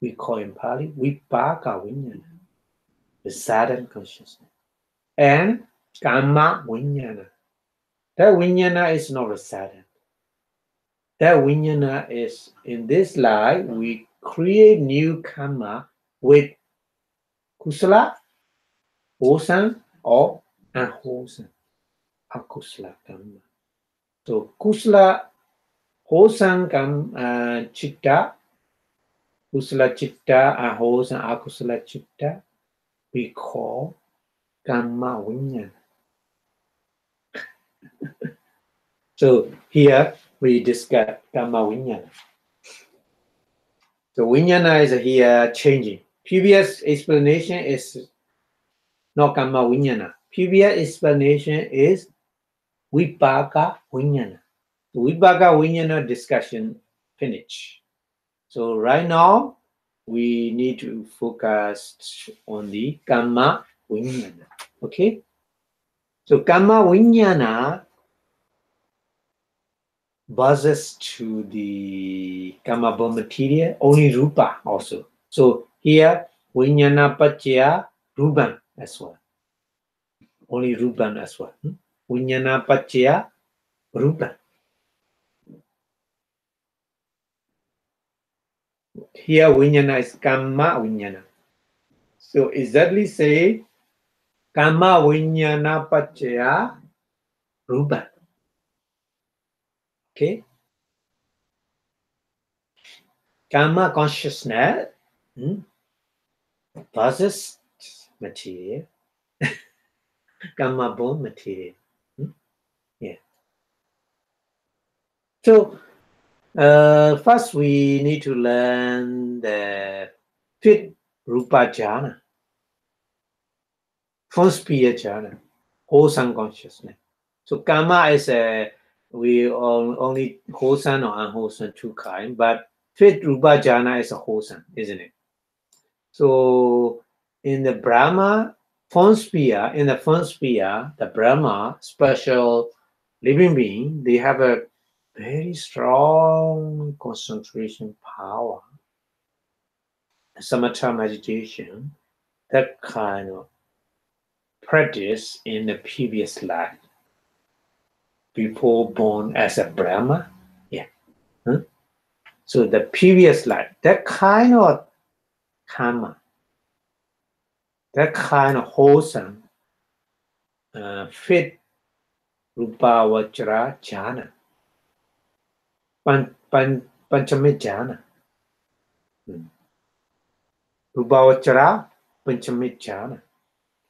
We call in Pali Vipaka Vinnana, resident consciousness. And Kamma Vinnana. That Vinnana is not resident. That Vinnana is in this life we create new karma with kusala, wholesome, or unwholesome, akusala karma. So kusala, wholesome chitta, kusala chitta, unwholesome, akusala chitta, we call Kamma Vinnana. So here we discuss Kamma Vinnana. So Vinnana is here changing. Previous explanation is not Kamma Vinnana. Previous explanation is Vipaka Vinnana. The Vipaka Vinnana discussion finished. So right now we need to focus on the Kamma Vinnana. Okay? So Kamma Vinnana versus to the Kamma material, only Rupa also. So here Vinnana paccaya Rupan as well. Only Rupan as well. Vinnana paccaya Rupan. Here Vinnana is Kamma Vinnana. So exactly say Kamma Vinnana paccaya Rupan. Okay? Kamma consciousness versus material, karma born material. Yeah. So first we need to learn the fifth rupa jhana, first sphere jhana, wholesome consciousness. So karma is we only wholesome or unwholesome two kind, but fifth rupa jhana is a wholesome, isn't it? So in the Brahma first sphere, the Brahma special living being, they have a very strong concentration power. Samatha meditation, that kind of practice in the previous life before born as a Brahma. Yeah. Huh? So the previous life, that kind of karma, that kind of wholesome, fit rupa vajra jhana, panchamit jhana. Rupa vajra panchamit jhana.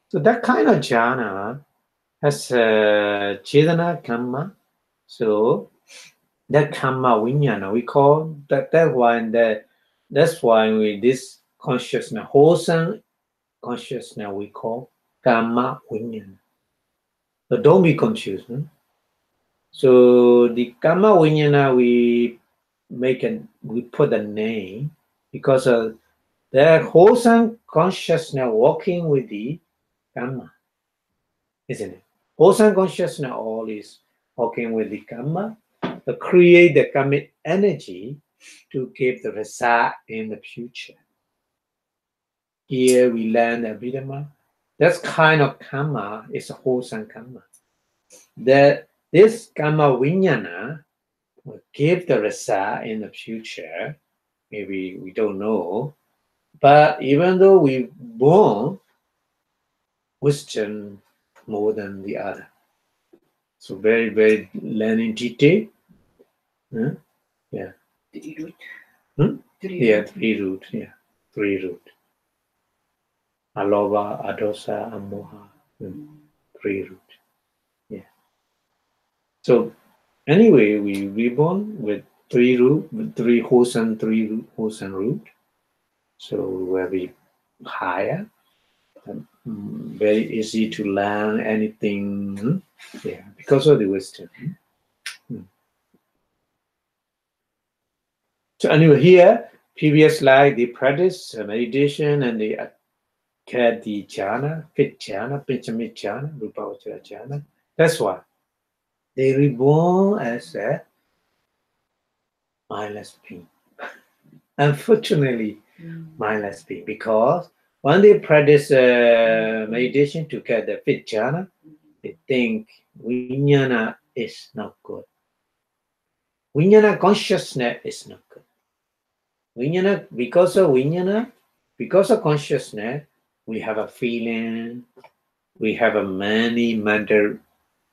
So that kind of jhana has Chetana karma. So that karma vinyana, we call that one that's why we this consciousness, wholesome consciousness we call karma vinyana. So don't be confused. So the karma vinyana we put a name because of the wholesome consciousness working with the karma, isn't it? Wholesome consciousness all is working with the karma to create the karmic energy to give the result in the future. Here we learn Abhidhamma. That kind of karma is a wholesome karma. This karma vinyana will give the result in the future. Maybe we don't know. But even though we born wisdom more than the other. So very, very learning detail. Yeah. Three root. Yeah, three root. Yeah, three root. Alova, adosa, amoha. Three root. Yeah. So anyway, we reborn with three root, with three wholesome root. So very higher, very easy to learn anything. Yeah, because of the wisdom. So anyway, here, previous life, they practice meditation and they get the jhana, fifth jhana, panchamit jhana, rupa vajra jhana. That's why they reborn as a mindless being. Unfortunately, mindless being, because when they practice meditation to get the fifth jhana, they think Vinnana is not good. Vinnana consciousness is not good. Vinnana, because of Vinnana, because of consciousness, we have a feeling, we have a many mental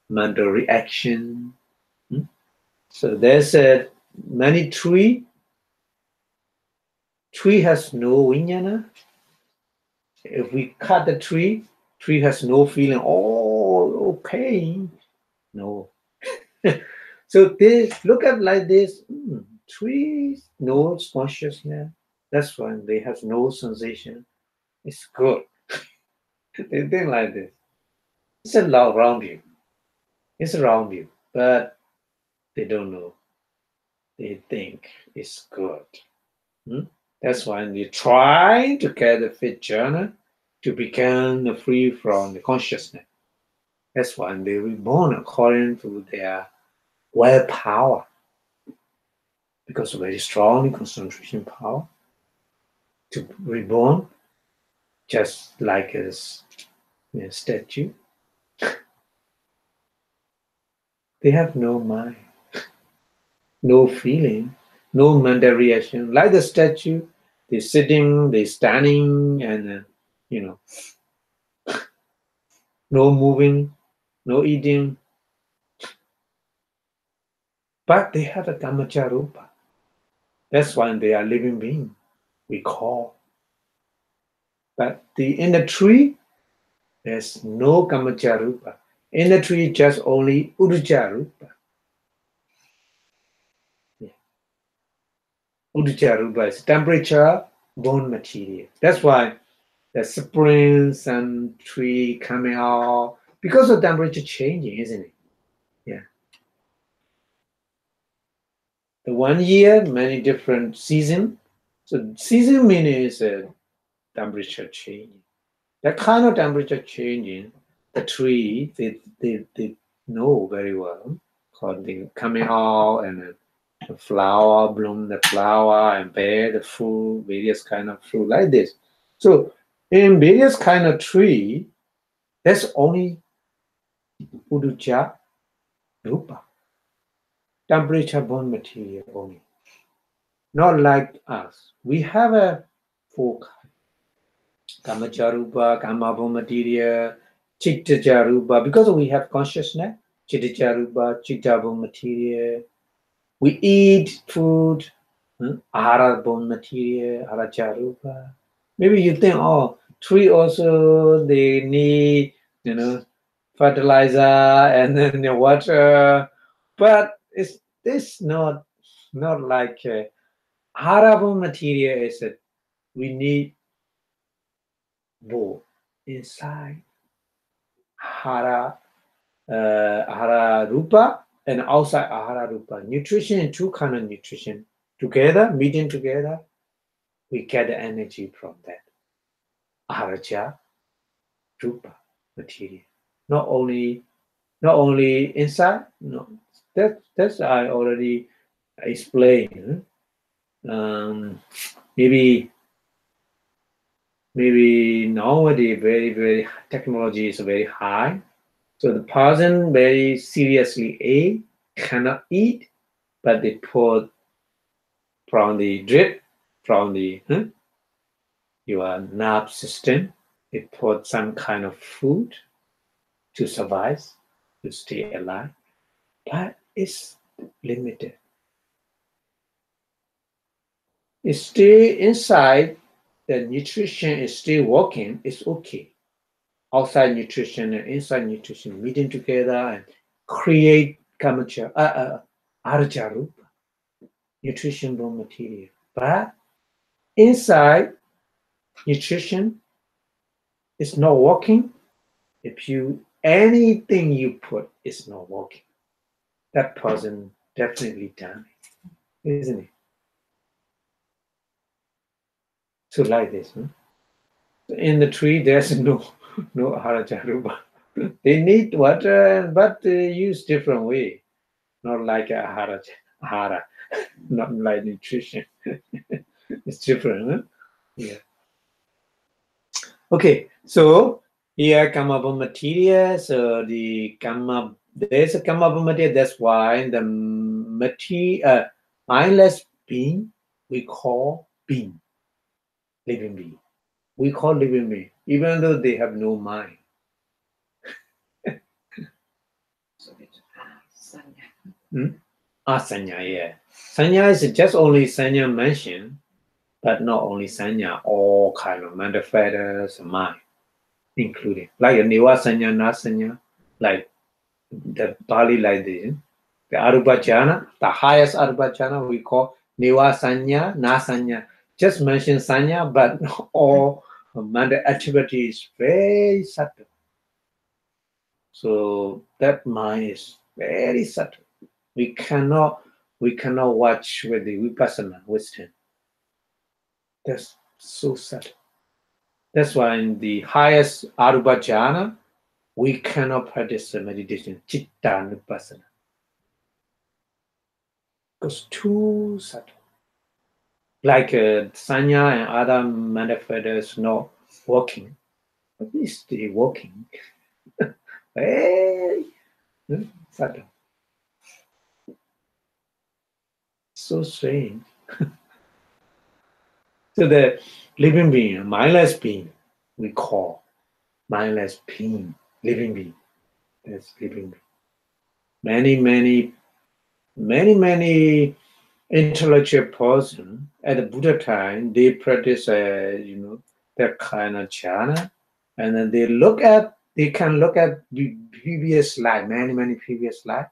reaction. So there's a many tree. Tree has no vinyana. If we cut the tree has no feeling. Oh, okay. No. So this look at like this. Trees no consciousness. That's why they have no sensation. It's good. They think like this. It's around you. It's around you, but they don't know. They think it's good. That's why they try to get the fifth jhana to become free from the consciousness. That's why they reborn according to their willpower, because of very strong concentration power to reborn, just like a statue. They have no mind, no feeling, no mental reaction. Like the statue, they're sitting, they're standing, and no moving, no eating. But they have a Nama-rupa. That's why they are living beings, we call. But in the tree, there's no Kamacha-rupa. In the tree, just only Uddhacca-rupa. Yeah. Uddhacca-rupa is temperature, bone material. That's why the springs and tree coming out because of temperature changing, isn't it? Yeah. The 1 year, many different season. So season meaning is temperature changing. That kind of temperature changing, the tree they know very well. Because they coming out and the flower bloom, the flower and bear the fruit, various kind of fruit like this. So in various kind of tree, there's only Uddhacca rupa, temperature born material only. Not like us. We have a four Kamacha-rupa, Kama-born material, Chitta-rupa, because we have consciousness, Chitta-rupa, Chitta-born material. We eat food, Ahara-born material, Ahara-rupa. Maybe you think, oh, tree also, they need, fertilizer and then the water, but it's not like Ahara-born material is that we need both inside Ahara Rupa and outside Ahara Rupa. Nutrition and two kind of nutrition together, meeting together, we get the energy from that Ahara Rupa material. Not only inside, no. That's I already explained. Maybe nowadays very technology is very high. So the person very seriously cannot eat, but they put from the drip, from the your nerve system, they put some kind of food to survive, to stay alive, but it's limited. It stay inside, the nutrition is still working, it's okay. Outside nutrition and inside nutrition meeting together and create Kamacha, Arjarupa, nutrition raw material. But inside nutrition is not working. If anything you put is not working, that person definitely damaged, isn't it? So like this. In the tree, there's no Harajaruba. They need water, but they use different way. Not like a hara, not like nutrition. It's different, huh? Yeah. Okay, so here Kamabha material. So the Kama, there's a Kamabha material. That's why the material, mindless being, we call being, living being. We call living being, even though they have no mind. So it's sanya. Sanya, yeah. Sanya is just only Sanya mentioned, but not only Sanya, all kind of mental factors, mind, including. Like a Niwa Sanya, Na Sanya, like the Bali like this. The Arubhajana, the highest Arubhajana, we call Niwa Sanya, Na Sanya. Just mention Sanya, but all mental activity is very subtle. So that mind is very subtle. We cannot watch with the Vipassana wisdom. That's so subtle. That's why in the highest Arubhajana, we cannot practice the meditation, Chitta Vipassana. Because too subtle. Like Sanya and other manifestors not working, at least they working. Very subtle. So strange. So the living being, mindless being, we call mindless being, living being. That's living being. Many intellectual person at the Buddha time, they practice, that kind of jhana, and then they can look at the previous life, many previous life.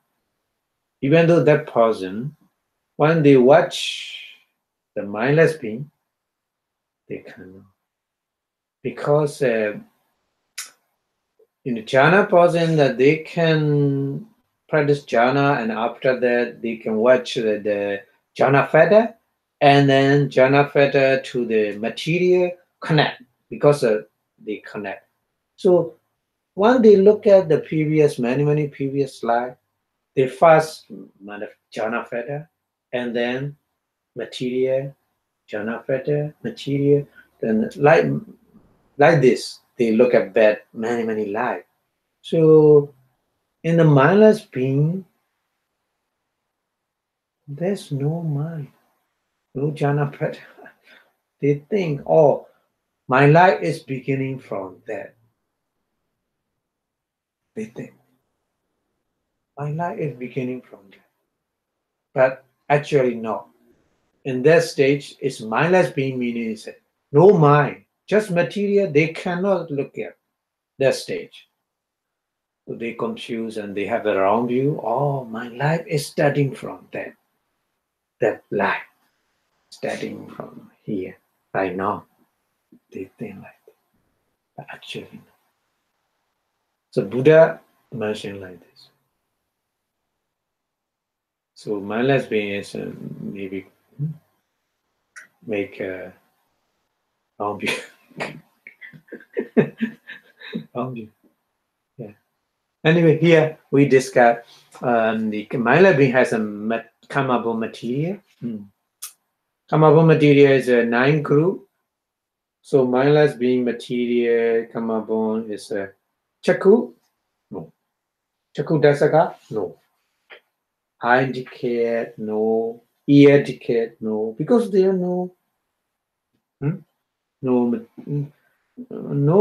Even though that person, when they watch the mindless being, they cannot. Because in the jhana person, that they can practice jhana, and after that they can watch the jhana fetter, and then jhana fetter to the material connect, because they connect. So when they look at the previous, many previous life, they first jhana fetter, and then material, jhana fetter, material, then like this, they look at that many life. So in the mindless being, there's no mind, no jhana fetter. They think, oh, my life is beginning from that. They think my life is beginning from that. But actually no. In that stage, it's mindless being, meaning is no mind, just material. They cannot look at that stage. So they confuse and they have the wrong view. Oh, my life is starting from that life, starting from here, right now. They think like that. But actually no. So Buddha mentioned like this. So mindless being is maybe make a wrong view. Wrong view. Yeah. Anyway, here we discuss the mindless being has a kamabo material. Kamabo material is a 9 group. So mindless being material, kamabon is a chaku. No. Chaku dasaka? No. Eye decay? No. Ear decay? No. Because there are no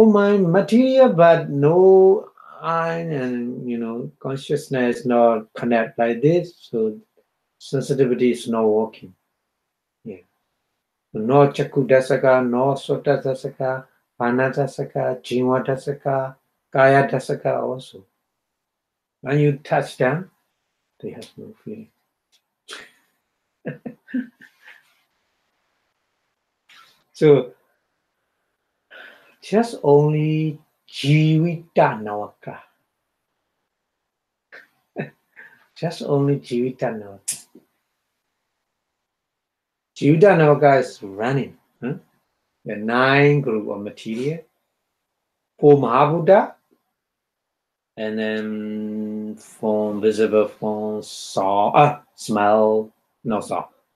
mind material, but no eye and consciousness not connect like this. So sensitivity is not working. Yeah. No chaku dasaka, no sota dasaka, pana dasaka, jiva dasaka, kaya dasaka also. When you touch them, they have no feeling. So just only jivita nawaka. Just only jivita nawaka. Jivita nawaka is running. The 9 group of material. For Mahabuddha, and then form, visible form, smell,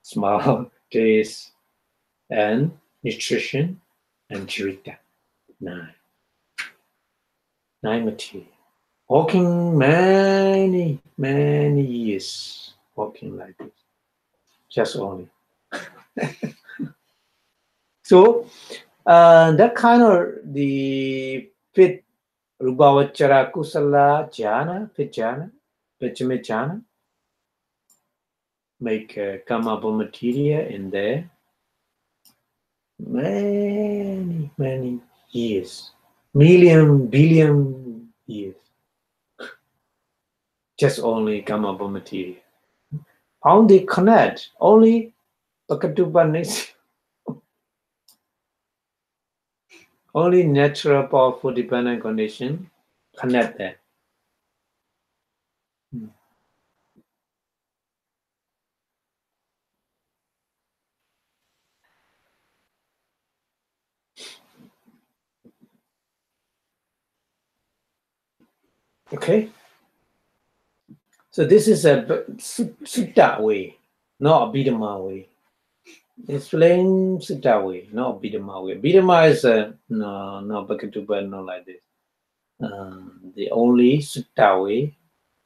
smell, taste, and nutrition, and jivita. 9 material. Walking many years, walking like this, just only. So that kind of the fit Rubhavachara Kusala Jhana, fit jhana, Pachame jhana, make kamabo material in there many years, billion years. Just only kamabo material. How they connect? Only Pakatupanis. Only natural powerful dependent condition connect that. Okay. So this is a Sutta way, not Abhidhamma way. Explain Sutta way, not Abhidhamma way. Abhidhamma is no Bhakatupa, not like this. The only Sutta way,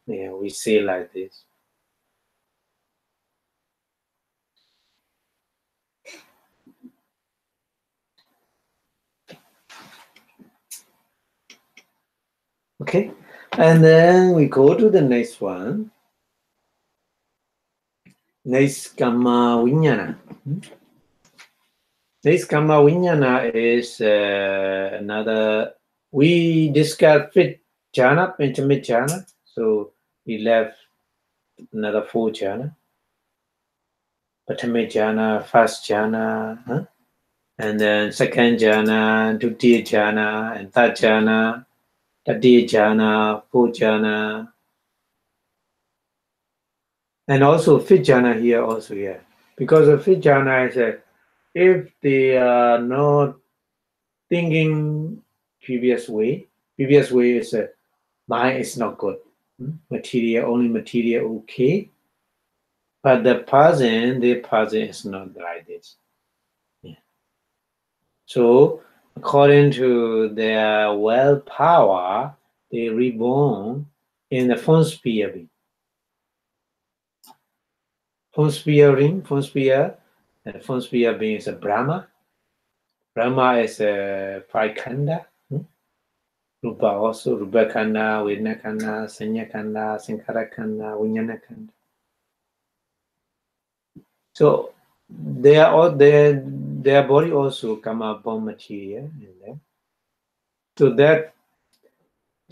we say like this. Okay, and then we go to the next one. Next, Vinnana. This Kama Vinnana is another. We discussed fifth jhana, intimate jhana. So we left another 4 jhana. Pratama jhana, first jhana, huh? And then second jhana, dutiya jhana, and third jhana, tatiya jhana, fourth jhana, and also fifth jhana here also here. Because of fifth jhana is if they are not thinking previous way is mind is not good. Material, only material okay. But the person is not like this. Yeah. So according to their willpower, they reborn in the phone sphere. Phone sphere and phone sphere being is a Brahma. Brahma is a 5 khanda. Rupa also, Rupa khanda, Vedana khanda, Sanya khanda, Sankhara khanda, Vinnana khanda. So they are all their body also come up from material in there. So that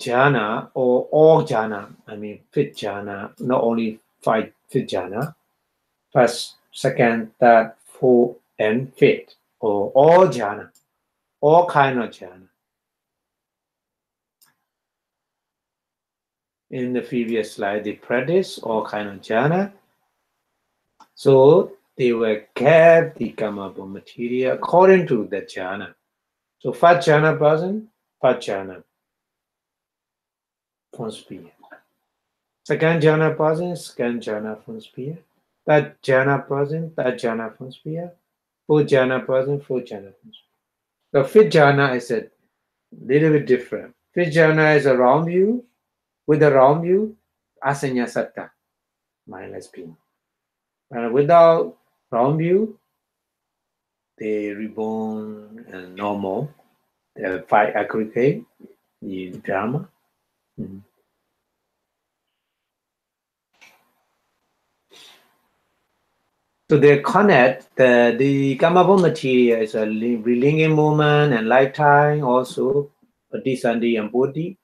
jhana or all jhana, I mean fifth jhana, not only 5 fifth jhana, first, second, third, fourth, and fifth, or all jhana, all kind of jhana. In the previous slide, they practice all kind of jhana. So they will get the Kamabha material according to the jhana. So first jhana person, first jhana, from sphere. Second jhana person, second jhana from sphere. Third jhana person, third jhana from sphere. Fourth jhana person, fourth jhana from sphere. The fifth jhana is a little bit different. Fifth jhana is around you, with around you, asanya satta, mindless being. And without round view, they reborn and normal. They fight aggregate the drama. So they connect the Kamabha material is a relinging movement and lifetime also, Patisandi and Bodhi.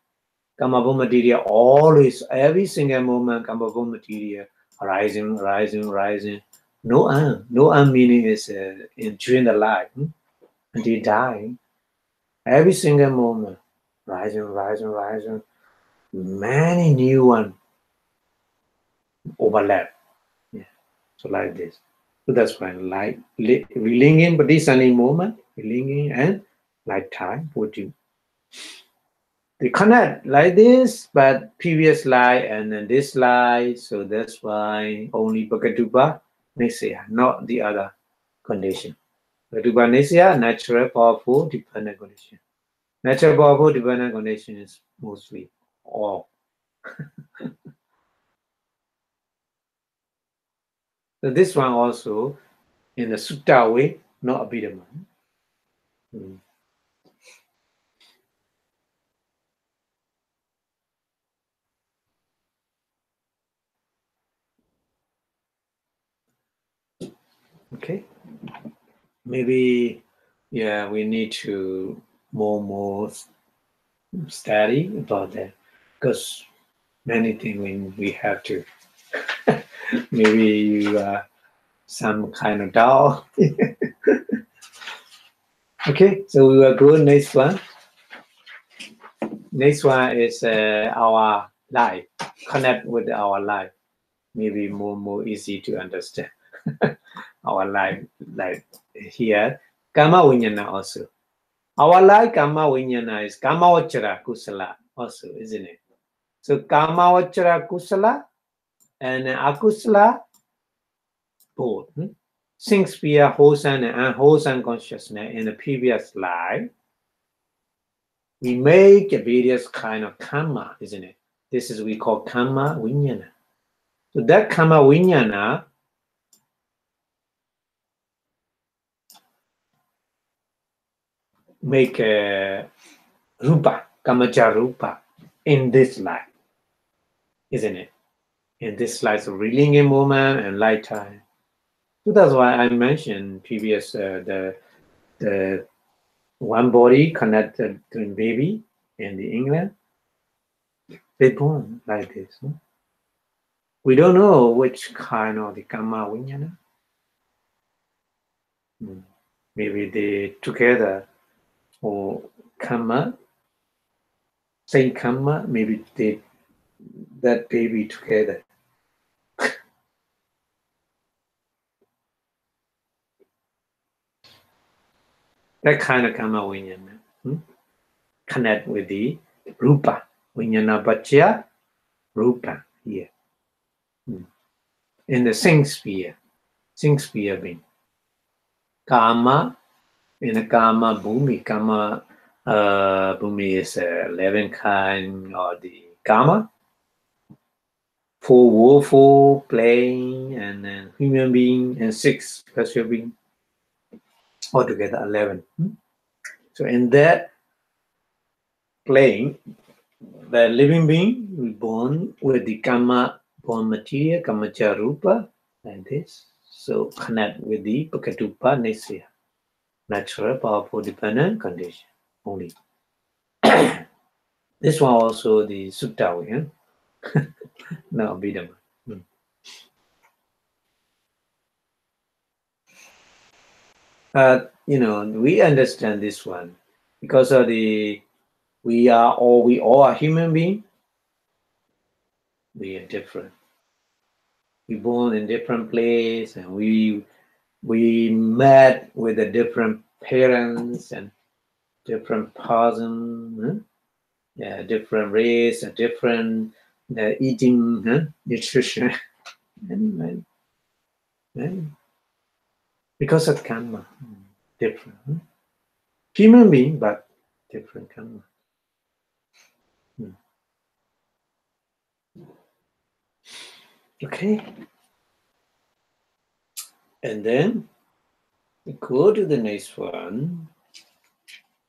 Kamabha material always, every single moment, Kamabha material rising, rising, rising. No meaning is during the life until dying. Every single moment, rising, rising, rising. Many new ones overlap. Yeah. So like this. So that's why like relinging, but this only moment, relinging and lifetime would you. They connect like this, but previous slide and then this slide. So that's why only Bhagatupa Nisya, not the other condition. Bhagatupa Nisya, natural, powerful, dependent condition. Natural, powerful, dependent condition is mostly all. So this one also in the Sutta way, not Abhidhamma. Okay. Maybe, yeah, we need to more study about that because many things we have to. Maybe you some kind of doubt. Okay, so we will go next one. Next one is our life, connect with our life. Maybe more easy to understand. Our life, like here, Kama Vinnana also. Our life, Kama Vinnana is Kama Vachara Kusala also, isn't it? So Kama Vachara Kusala and Akusala, both. Since we are wholesome and unwholesome consciousness in the previous life, we make various kind of karma, isn't it? This is we call Kama Vinnana. So that Kama Vinnana make a rupa, kamaja rupa in this life, isn't it? In this life, so relinging moment and lifetime. So that's why I mentioned previous the the one body connected to a baby in the England. They born like this. No? We don't know which kind of the karma vinyana. Maybe they together or karma, same karma, maybe they that baby together. That kind of karma vinyana connect with the rupa vinyana bhajya rupa here in the sing sphere being karma in the karma bhumi. Karma bhumi is 11 kind of the karma. 4 woeful plane and then human being and 6 special being. Altogether 11. So in that plane, the living being will born with the karma born material, kamacha rupa, like this. So connect with the pakatupa nesya, natural, powerful, dependent condition only. This one also the sutta, no Abhidhamma. We understand this one because of we all are human beings. We are different. We born in different place, and we met with the different parents and different person, different race, and different eating, nutrition, because of karma, different. Human being, but different karma. Okay. And then we go to the next one.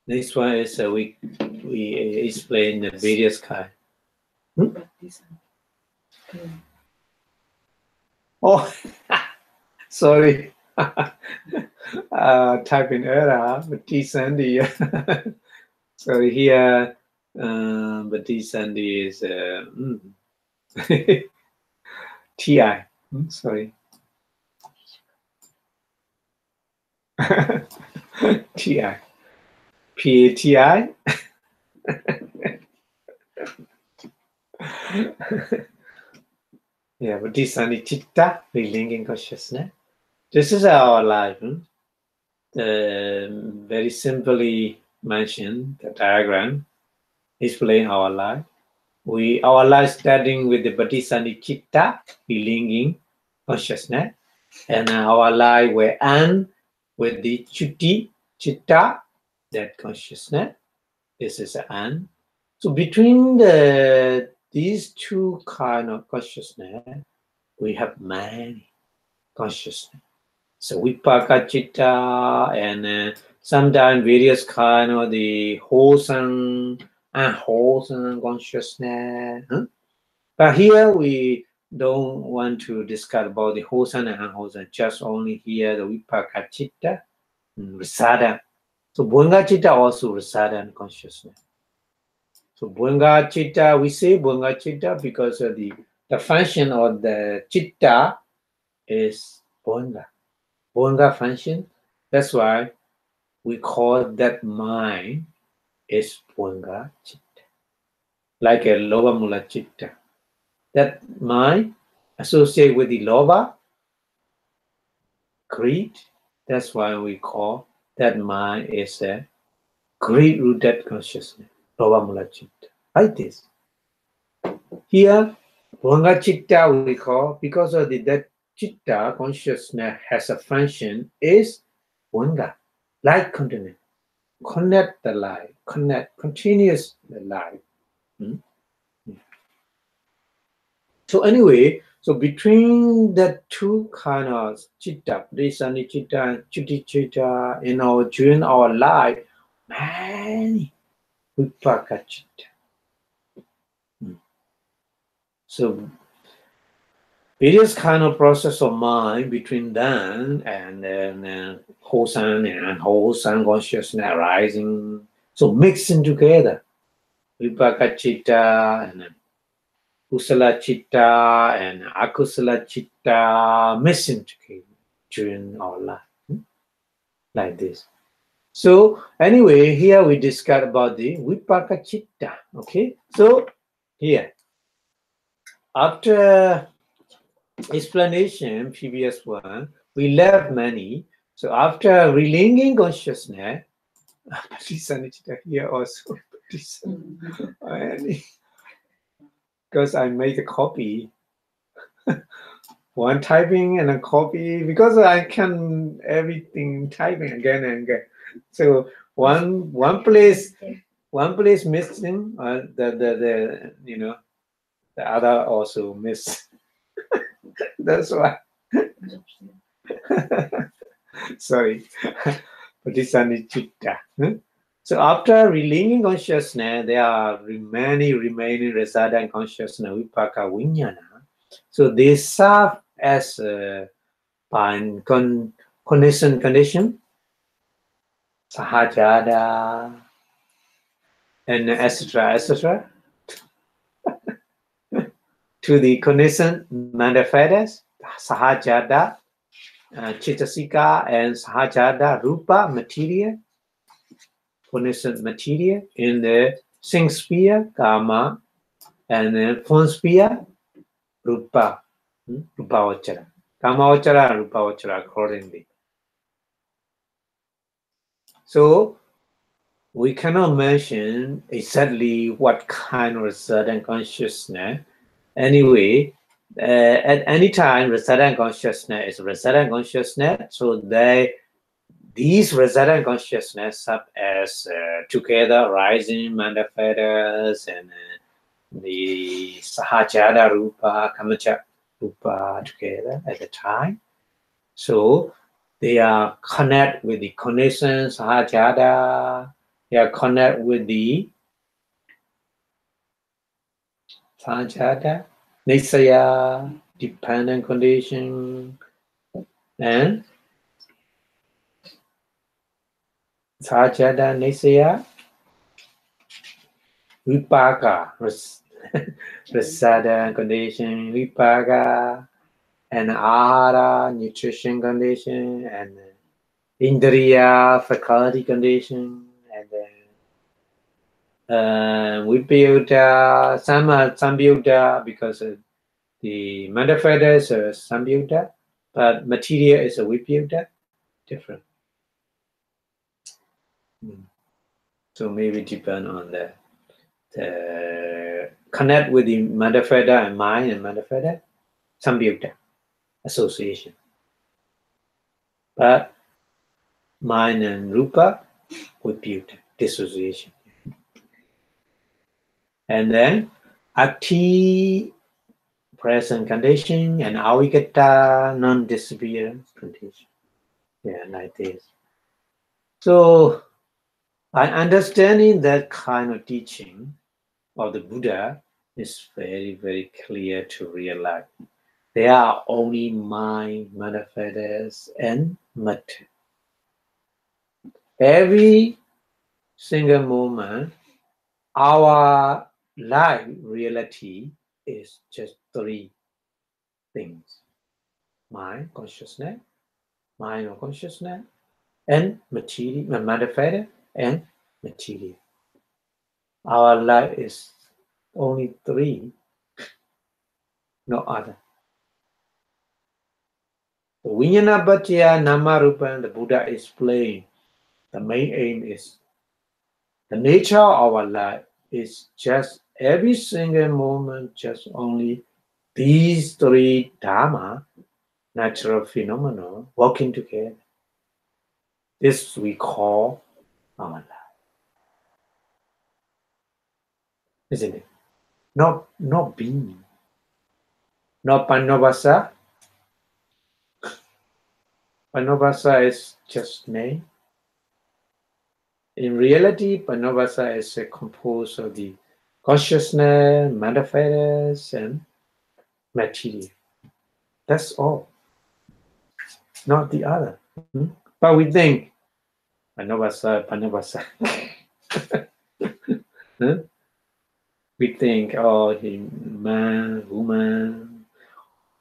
Next one is we explain the various kind. Oh, sorry. Type in error, but Sandy. So here, but Sandy is TI. Sorry. TI. PATI. Yeah, but Vipassanā chitta, relinking consciousness. This is our life. Very simply mentioned, the diagram explain our life. Our life starting with the Vipassanā chitta, relinking consciousness, and our life will end with the chutti chitta, that consciousness. This is the end. So between these two kind of consciousness, we have many consciousness. So vipaka chitta and sometimes various kind of the wholesome and unwholesome consciousness. But here we don't want to discuss about the wholesome and unwholesome, just only here the vipaka chitta, rasada. So bhanga chitta also rasada and consciousness. So bhanga chitta, we say bhanga chitta because of the function of the chitta is bhanga. Bhanga function. That's why we call that mind is bhanga chitta, like a lobha mula chitta. That mind associated with the lobha, greed. That's why we call that mind is a greed-rooted consciousness, lobha mula chitta. Like this. Here, bhanga chitta we call, because of that chitta consciousness has a function is bhanga, light continent, connect the light, connect continuous the light. So anyway, so between the two kind of chitta, Vipassanā chitta and chutti chitta, during our life, many vipaka chitta. So it is kind of process of mind between them and then wholesome and unwholesome consciousness arising. So mixing together, vipaka chitta and kusala chitta and akusala chitta mixing together during our life, like this. So anyway, here we discuss about the vipaka chitta. Okay, so here after explanation, previous one, we left many. So after relinquishing consciousness, here also, because I make a copy, one typing and a copy, because I can everything typing again and again. So one place missing, the the other also miss. That's why. Sorry. So after relinquishing consciousness, there are many remaining resident consciousness, vipaka vinnana. So they serve as condition, sahajada, and etc. to the condition manifested, sahajada, Chitasika and Sahajada Rupa material, conditioned material in the sing sphere, Kama, and then form sphere, Rupa, Rupa Vachara. Kama Vachara and Rupa Vachara accordingly. So we cannot mention exactly what kind of resident consciousness. Anyway, at any time, resident consciousness is resident consciousness, so these resident consciousness such as together rising manifestors and the Sahajada Rupa, Kamacha Rupa together at the time. So they are connect with the condition Sahajada, they are connect with the Sahajada, Nisaya, dependent condition, and Sahajada Nisaya, Vipaka, resident condition, Vipaka, and Ahara, nutrition condition, and Indriya, faculty condition, and then Vipyuta, Sambyuta, because the manifest is Sambyuta, but material is a Vipyuta, different. So maybe depend on the connect with the manifesta and mind and manifesta, Sambyuta, association. But mind and Rupa, Vipyuta, dissociation. And then Ati, present condition, and Avigata, non-disappearance condition. Yeah, like this. So by understanding that kind of teaching of the Buddha is very, very clear to realize. There are only mind manifestors and matter. Every single moment, our life reality is just three things: mind, consciousness, mind or consciousness, and material, manifested and material. Our life is only three, no other. The Vinnana Bhattya Nama-rupa, the Buddha explained, the main aim is the nature of our life is just every single moment, just only these three Dhamma, natural phenomena, working together. This we call our life. Isn't it? Not being. Not Panobasa. Panobasa is just name. In reality, Panobasa is composed of the consciousness, manifestors, and material. That's all. Not the other. But we think, Panavasa. We think, oh, man, woman,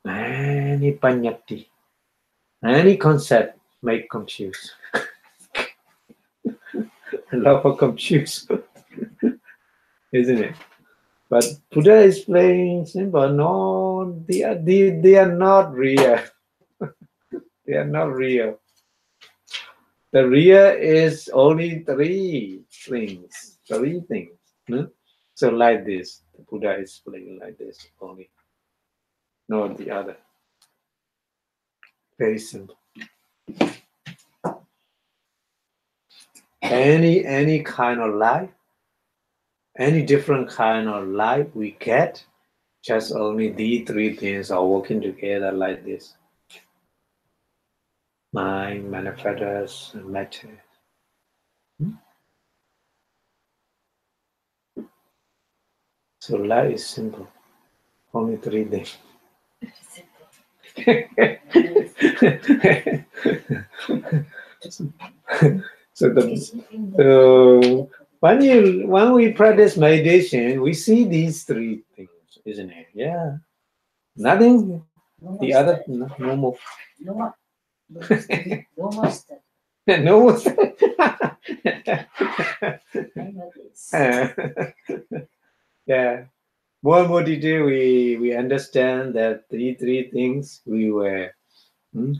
many panyati, any concept may confuse. A lot of confuse, isn't it? But Buddha is playing simple. No, they are not real. They are not real. The real is only three things. So like this, the Buddha is playing like this only. Not the other. Very simple. Any kind of life, any different kind of life we get, just only these three things are working together like this. Mind, manifests, and matter. So life is simple. Only three things. So when we practice meditation, we see these three things, isn't it? Yeah. Nothing. The other, no more. No more study. No more. I know this. Yeah. More and more detail, we understand that the three things we were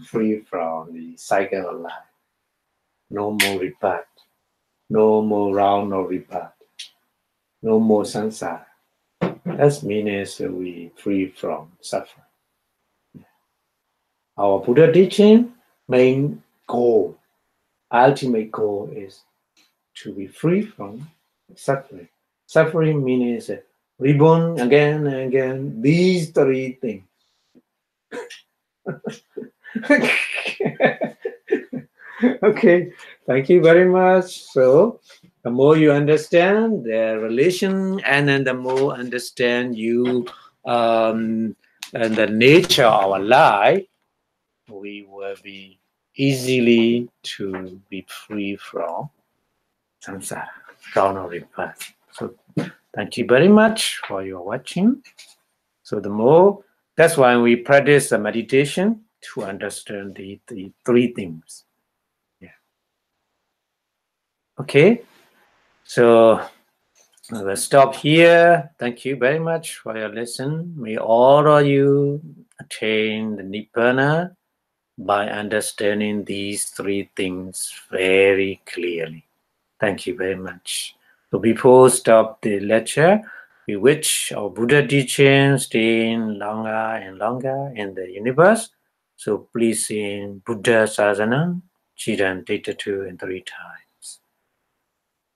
free from the cycle of life. No more rebirth. No more round of rebirth. No more samsara. That means we free from suffering. Our Buddha teaching main goal, ultimate goal is to be free from suffering. Suffering means reborn again and again. These three things. Okay, thank you very much. So the more you understand the relation, and then the more understand you and the nature of our life, we will be easily to be free from samsara, round of rebirth. So thank you very much for your watching. So the more, that's why we practice the meditation to understand the three things. Yeah. Okay. So I will stop here. Thank you very much for your lesson. May all of you attain the Nibbana by understanding these three things very clearly. Thank you very much. So before stop the lecture, we wish our Buddha teaching staying longer and longer in the universe. So please sing Buddha Sazanam, Chiran Data 2 and 3 times.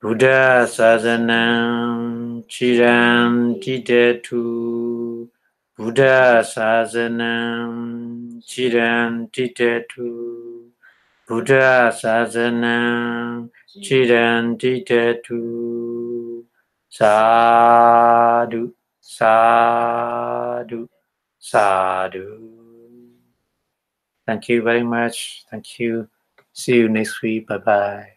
Buddha Sazanam, Chiran Dita 2. Buddha Sazanam, Chiran Dita 2. Buddha Sazanam, Chiran Dita 2. Sadhu, sadhu, sadhu. Thank you very much. Thank you. See you next week. Bye-bye.